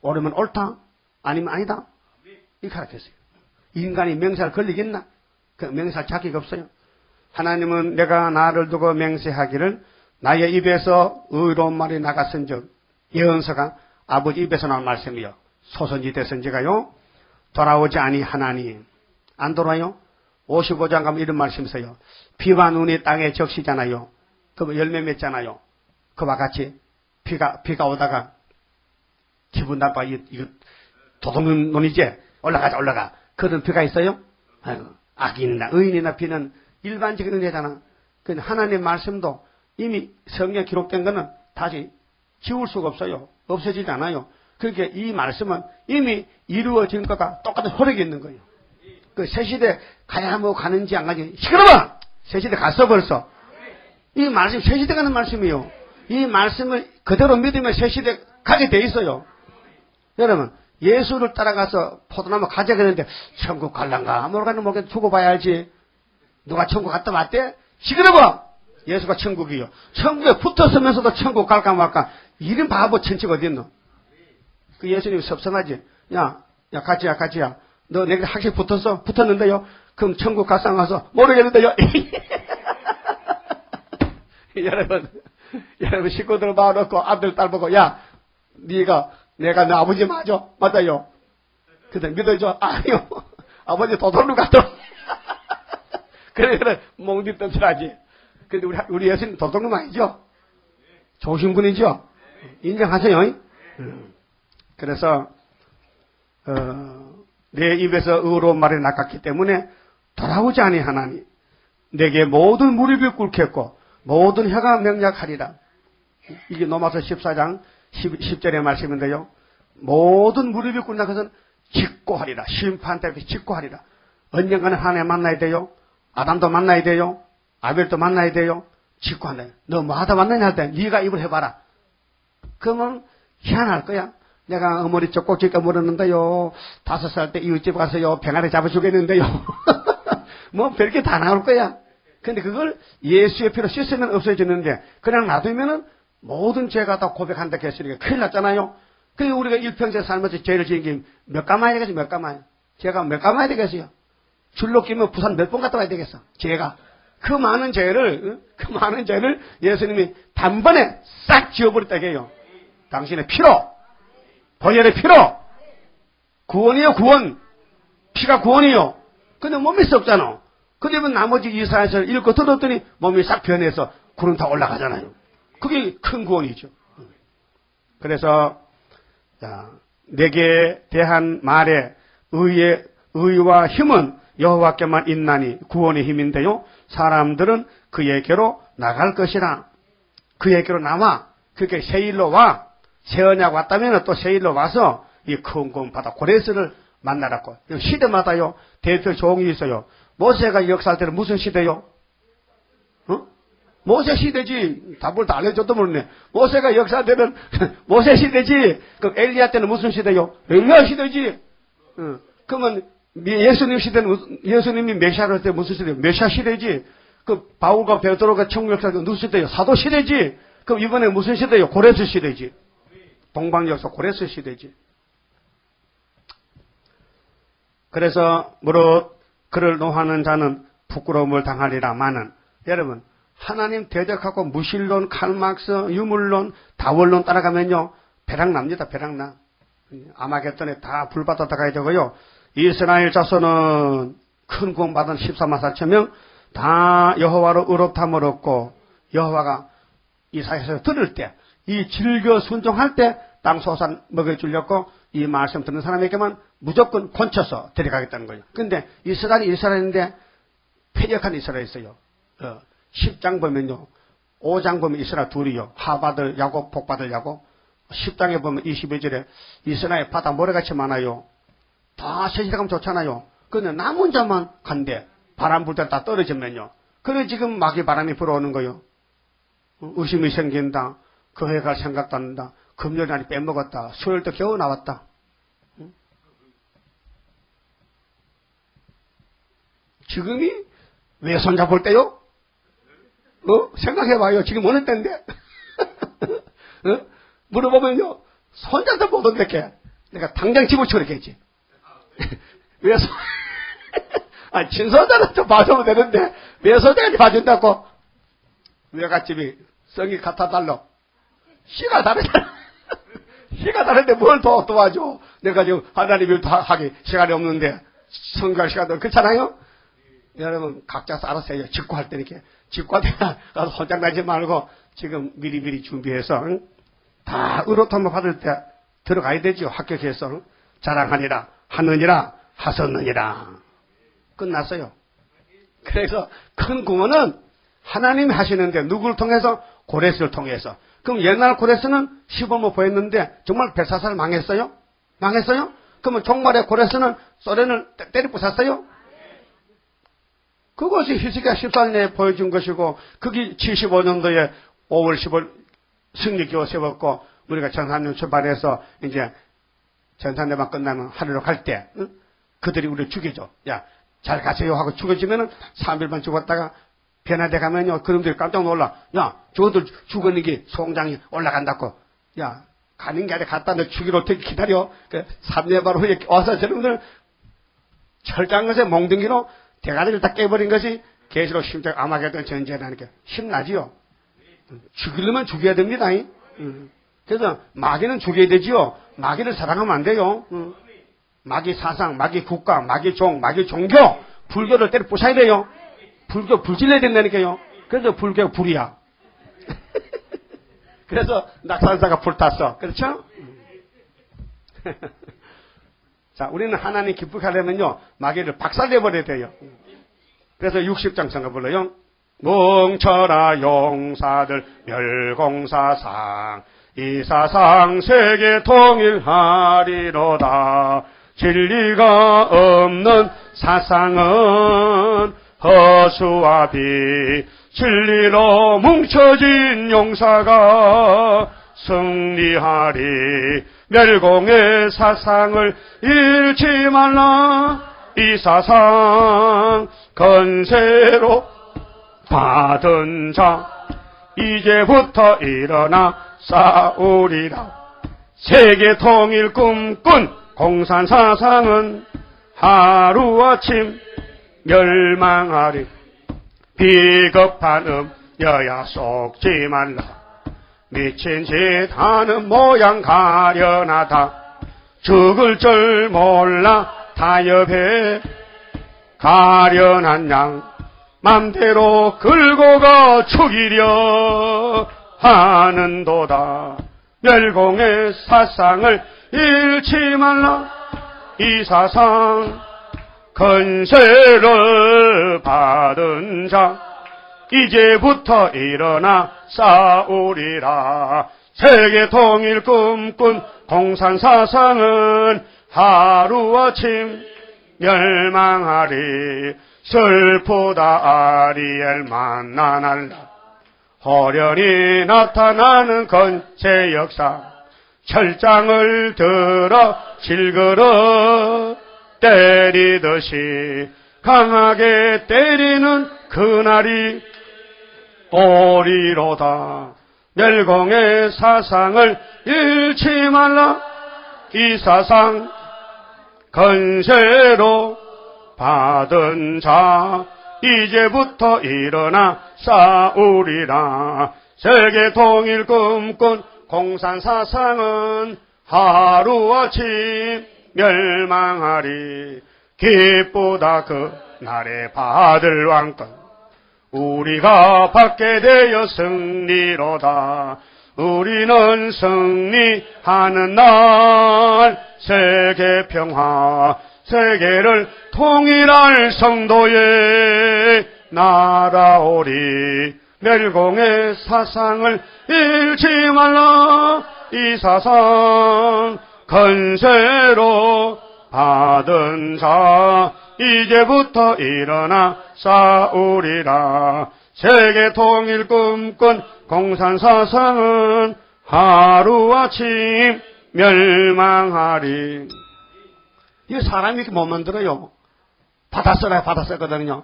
옳으면 옳다 아니면 아니다 이렇게 가르쳤어요. 인간이 맹세할 권리겠나? 그 맹세할 자격이 없어요. 하나님은 내가 나를 두고 맹세하기를 나의 입에서 의로운 말이 나갔은즉 예언서가 아버지 입에서 나온 말씀이요. 소선지 대선지가요. 돌아오지 아니하나니 안 돌아요? 55장 가면 이런 말씀 있어요. 비와 눈이 땅에 적시잖아요. 그럼 열매 맺잖아요. 그와 같이 비가 오다가 기분 나빠 이거 도둑놈이지 올라가. 그런 비가 있어요? 아이고, 악인이나 의인이나 비는 일반적인 은혜잖아. 그 하나님의 말씀도 이미 성경에 기록된 거는 다시 지울 수가 없어요. 없어지지 않아요. 그러니까 이 말씀은 이미 이루어진 것과 똑같은 효력이 있는 거예요. 그 새시대 가야 뭐 가는지 안 가지. 시끄러워! 새시대 갔어 벌써. 이 말씀 새시대 가는 말씀이에요. 이 말씀을 그대로 믿으면 새시대 가게 돼 있어요. 여러분 예수를 따라가서 포도나무 가자 그랬는데 천국 갈란가 모르겠는데 두고 봐야 알지. 누가 천국 갔다 왔대? 시끄러워! 예수가 천국이요. 천국에 붙었으면서도 천국 갈까 말까. 이런 바보 천치가 어디 있노? 그 예수님이 섭섭하지. 야 같이야. 너 내가 확실히 붙었어? 붙었는데요? 그럼 천국 갔다 와서 모르겠는데요? 여러분 식구들 모아놓고 아들, 딸 보고, 야, 네가, 내가 너 아버지 맞아? 맞아요. 근데 믿어줘? 아니요. 아버지 도둑놈 같아. 그래, 몽디 뜰출하지. 근데 우리 예수님 도둑놈 아니죠? 좋으신 분이죠? 인정하세요. 그래서, 내 입에서 의로운 말이 나갔기 때문에 돌아오지 아니 하나니 내게 모든 무릎이 꿇겠고 모든 혀가 명약하리라. 이게 로마서 14장 10절의 말씀인데요. 모든 무릎이 꿇는 것은 직고하리라. 심판 때 직고하리라. 언젠가는 하나님 만나야 돼요. 아담도 만나야 돼요. 아벨도 만나야 돼요. 직고한다. 너 뭐 하다 만나냐 할 때 네가 입을 해봐라. 그러면 희한할 거야. 내가 어머니 쪽 꼭지가 물었는데요. 5살 때 이웃집 가서요. 병아리 잡아주겠는데요. 뭐 별게 다 나올 거야. 근데 그걸 예수의 피로 씻으면 없어지는데 그냥 놔두면은 모든 죄가 다 고백한다 했으니까 큰일 났잖아요. 그리고 우리가 일평생 살면서 죄를 지은 게 몇 가마야 되겠어요? 몇 가마야? 죄가 몇 가마야 되겠어요? 줄로 끼면 부산 몇 번 갔다 와야 되겠어? 죄가. 그 많은 죄를 예수님이 단번에 싹 지워버렸다고 해요. 당신의 피로. 보혈의 피로. 구원이요, 구원. 피가 구원이요. 근데 몸이 썩잖아. 근데 나머지 이사야서를 읽고 들었더니 몸이 싹 변해서 구름 다 올라가잖아요. 그게 큰 구원이죠. 그래서, 자, 내게 대한 말에 의와 힘은 여호와께만 있나니 구원의 힘인데요. 사람들은 그에게로 나갈 것이라. 그에게로 나와. 그렇게 새 일로 와. 새 언약 왔다면 또 새 일로 와서 이 큰 구원 받아 고레스를 만나라고. 시대마다요. 대표 종이 있어요. 모세가 역사할 때는 무슨 시대요? 모세 시대지. 답을 다 알려줘도 모르네. 모세가 역사할 때는 모세 시대지. 그럼 엘리야 때는 무슨 시대요? 엘리야 시대지. 그러면 예수님 시대는 예수님이 메시아로 할 때 무슨 시대요? 메시아 시대지. 그 바울과 베드로가 천국 역사할 때 무슨 시대요? 사도 시대지. 그럼 이번에 무슨 시대요? 고레스 시대지. 동방 역사 고레스 시대지. 그래서 무릇 그를 노하는 자는 부끄러움을 당하리라마는 여러분 하나님 대적하고 무신론, 칼막스, 유물론, 다원론 따라가면요 배락납니다. 배락나. 아마겟돈에 다 불받아 들어가야 되고요. 이스라엘 자손은 큰 구원받은 14만 4천 명 다 여호와로 의롭다함을 얻고 여호와가 이사야에서 들을 때 이 즐겨 순종할 때 땅 소산 먹여주려고 이 말씀 듣는 사람에게만 무조건 권쳐서 데려가겠다는 거예요. 근데 이스라엘인데 패역한 이스라엘이 있어요. 10장 보면요. 5장 보면 이스라엘 둘이요. 하받을 야곱, 복받을 야곱. 10장에 보면 22절에 이스라엘 바다 모래같이 많아요. 다 세시가면 좋잖아요. 근데 남은 자만 간대. 바람 불 때 다 떨어지면요. 그래 지금 마귀 바람이 불어오는 거요. 의심이 생긴다. 교회 갈 생각도 안 난다. 금요일 날이 빼먹었다. 수요일도 겨우 나왔다. 지금이 왜 손잡을 때요? 생각해봐요. 지금 어느 때인데? 물어보면요. 손잡도 못 온댔게. 내가 당장 집어치우랬겠지. 왜 친손자는 좀 봐주면 되는데, 왜 손자까지 봐준다고? 외갓집이 성이 갖다 달러. 시가 다르잖아. 시가 다른데 뭘 더 도와줘. 내가 지금 하나님을 하기 시간이 없는데, 성갈 시간도 그렇잖아요? 여러분, 각자 알아서 해요. 직구할 때 이렇게. 직구할 때 가서 혼장 나지 말고, 지금 미리미리 준비해서, 다 의롭다함을 받을 때 들어가야 되죠. 합격해서. 자랑하니라, 하느니라, 하셨느니라. 끝났어요. 그래서 큰 구원은 하나님이 하시는데 누구를 통해서? 고레스를 통해서. 그럼 옛날 고레스는 시범을 보였는데 정말 벨사살 망했어요? 망했어요? 그러면 종말의 고레스는 소련을 때려 부쉈어요? 그것이 히스기야 14년에 보여준 것이고 그게 75년도에 5월 10월 승리기호 세웠고 우리가 전산년 출발해서 이제 전산대만 끝나면 하늘로 갈 때 그들이 우리를 죽이죠. 야, 잘 가세요 하고 죽어지면은 3일만 죽었다가 변화돼 가면요. 그놈들이 깜짝 놀라. 야, 저들 죽었는 게 송장이 올라간다고. 야, 가는 게 아니라 갔다 너 죽이러 어떻게 기다려. 3년 반 후에 와서 저놈들 철저한 것에 몽둥이로 대가리를 다 깨버린 것이 계시록 10장 아마겟돈 전쟁이라는 게 힘나지요. 죽이려면 죽여야 됩니다. 그래서 마귀는 죽여야 되지요. 마귀를 사랑하면 안 돼요. 마귀 사상, 마귀 국가, 마귀 종, 마귀 종교, 불교를 때려 부숴야 돼요. 불교 불질러야 된다니까요. 그래서 불교가 불이야. 그래서 낙산사가 불탔어. 그렇죠? 자, 우리는 하나님 기쁘게 하려면요, 마귀를 박살내버려야 돼요. 그래서 60장 성가 불러요. 뭉쳐라 용사들 멸공사상, 이 사상 세계 통일하리로다. 진리가 없는 사상은 허수아비, 진리로 뭉쳐진 용사가 승리하리. 멸공의 사상을 잃지 말라. 이 사상 건세로 받은 자 이제부터 일어나 싸우리라. 세계 통일 꿈꾼 공산 사상은 하루아침 멸망하리. 비겁한 여야 속지 말라. 미친 짓 하는 모양 가련하다. 죽을 줄 몰라 타협해. 가련한 양 맘대로 끌고 가 죽이려 하는도다. 멸공의 사상을 잃지 말라. 이 사상 건세를 받은 자 이제부터 일어나 싸우리라. 세계 통일 꿈꾼 공산 사상은 하루아침 멸망하리. 슬프다 아리엘 만나날라. 호련히 나타나는 건세 역사 철장을 들어 질그러 때리듯이 강하게 때리는 그날이 오리로다. 멸공의 사상을 잃지 말라. 이 사상 건세로 받은 자 이제부터 일어나 싸우리라. 세계 통일 꿈꾼 공산 사상은 하루아침 멸망하리. 기쁘다 그날에 받을 왕권 우리가 받게 되어 승리로다. 우리는 승리하는 날 세계 평화 세계를 통일할 성도의 나라오리. 멸공의 사상을 잃지 말라. 이 사상 건세로 받은 자 이제부터 일어나 싸우리라. 세계 통일 꿈꾼 공산 사상은 하루아침 멸망하리. 이 사람이 이렇게 못 만들어요. 받았어라 받았었거든요.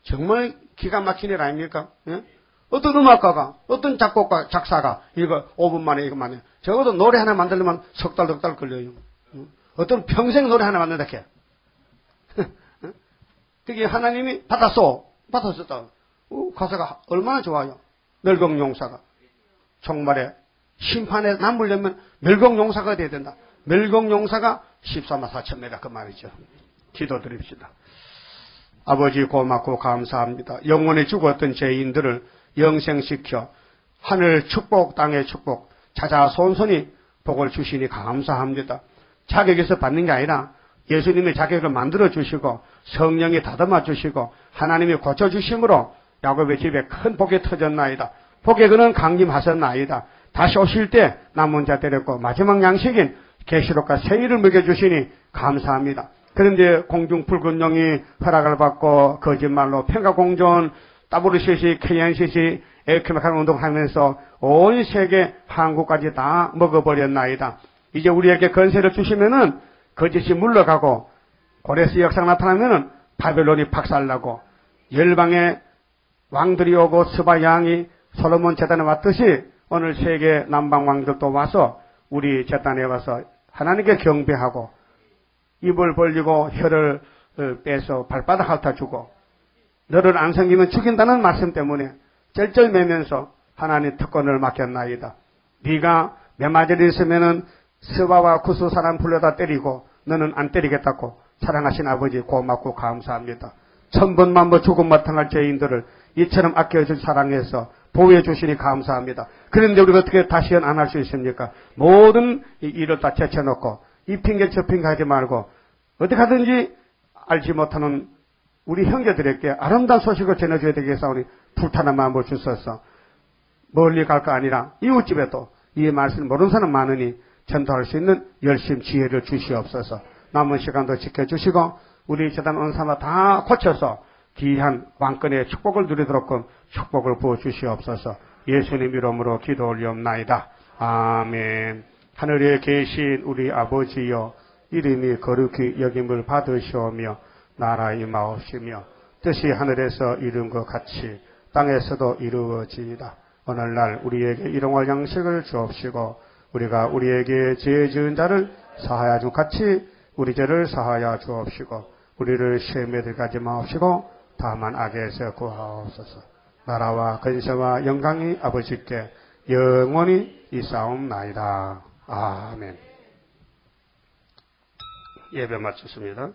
정말 기가 막힌 일 아닙니까? 예? 어떤 음악가가, 어떤 작곡가, 작사가 이거 5분 만에 이거 만에 적어도 노래 하나 만들려면 석 달, 넉 달 걸려요. 어떤 평생 노래 하나 만든다 해. 그게 하나님이 받았었다. 가사가 얼마나 좋아요. 멸공용사가 정말에 심판에 남으려면 멸공용사가 돼야 된다. 멸공용사가 14만 4천매다 그 말이죠. 기도드립시다. 아버지 고맙고 감사합니다. 영원히 죽었던 죄인들을 영생시켜 하늘 축복 땅의 축복 찾아 손손이 복을 주시니 감사합니다. 자격에서 받는 게 아니라 예수님의 자격을 만들어 주시고 성령이 다듬어 주시고 하나님이 고쳐 주심으로 야곱의 집에 큰 복이 터졌나이다. 복에 그는 강림하셨나이다. 다시 오실 때 남은 자 데렸고 마지막 양식인 계시록과 세일을 먹여주시니 감사합니다. 그런데 공중 붉은 용이 허락을 받고 거짓말로 평가공존 WCC, KNCC, 에이크메칼 운동하면서 온 세계 한국까지 다 먹어버렸나이다. 이제 우리에게 건세를 주시면은 거짓이 물러가고 고레스 역사가 나타나면은 바벨론이 박살나고 열방의 왕들이 오고 스바 양이 솔로몬 제단에 왔듯이 오늘 세계 남방 왕들도 와서 우리 제단에 와서 하나님께 경배하고 입을 벌리고 혀를 빼서 발바닥 핥아주고 너를 안 섬기면 죽인다는 말씀 때문에 쩔쩔매면서 하나님 특권을 맡겼나이다. 네가 내 맞이를 있으면은 스바와 구스 사람 불러다 때리고 너는 안 때리겠다고 사랑하신 아버지 고맙고 감사합니다. 천번만번 죽음 마땅할 죄인들을 이처럼 아껴준 사랑해서 보호해 주시니 감사합니다. 그런데 우리가 어떻게 다시는 안 할 수 있습니까? 모든 일을 다 제쳐놓고 이 핑계 저 핑계 하지 말고 어떻게 하든지 알지 못하는 우리 형제들에게 아름다운 소식을 전해줘야 되겠사오니 불타는 마음을 주소서. 멀리 갈 거 아니라 이웃집에도 이 말씀을 모르는 사람 많으니 전도할 수 있는 열심 지혜를 주시옵소서. 남은 시간도 지켜주시고 우리 재단 은사마 다 고쳐서 귀한 왕권의 축복을 누리도록 축복을 부어주시옵소서. 예수님 이름으로 기도 올리옵나이다. 아멘. 하늘에 계신 우리 아버지여, 이름이 거룩히 여김을 받으시오며 나라 임하옵시며 뜻이 하늘에서 이룬 것 같이 땅에서도 이루어지이다. 오늘날 우리에게 일용할 양식을 주옵시고 우리가 우리에게 죄 지은 자를 사하여 준 같이 우리 죄를 사하여 주옵시고 우리를 시험에 들어가지 마옵시고 다만 악에서 구하옵소서. 나라와 근세와 영광이 아버지께 영원히 있사옵나이다. 아멘. 예배 마쳤습니다.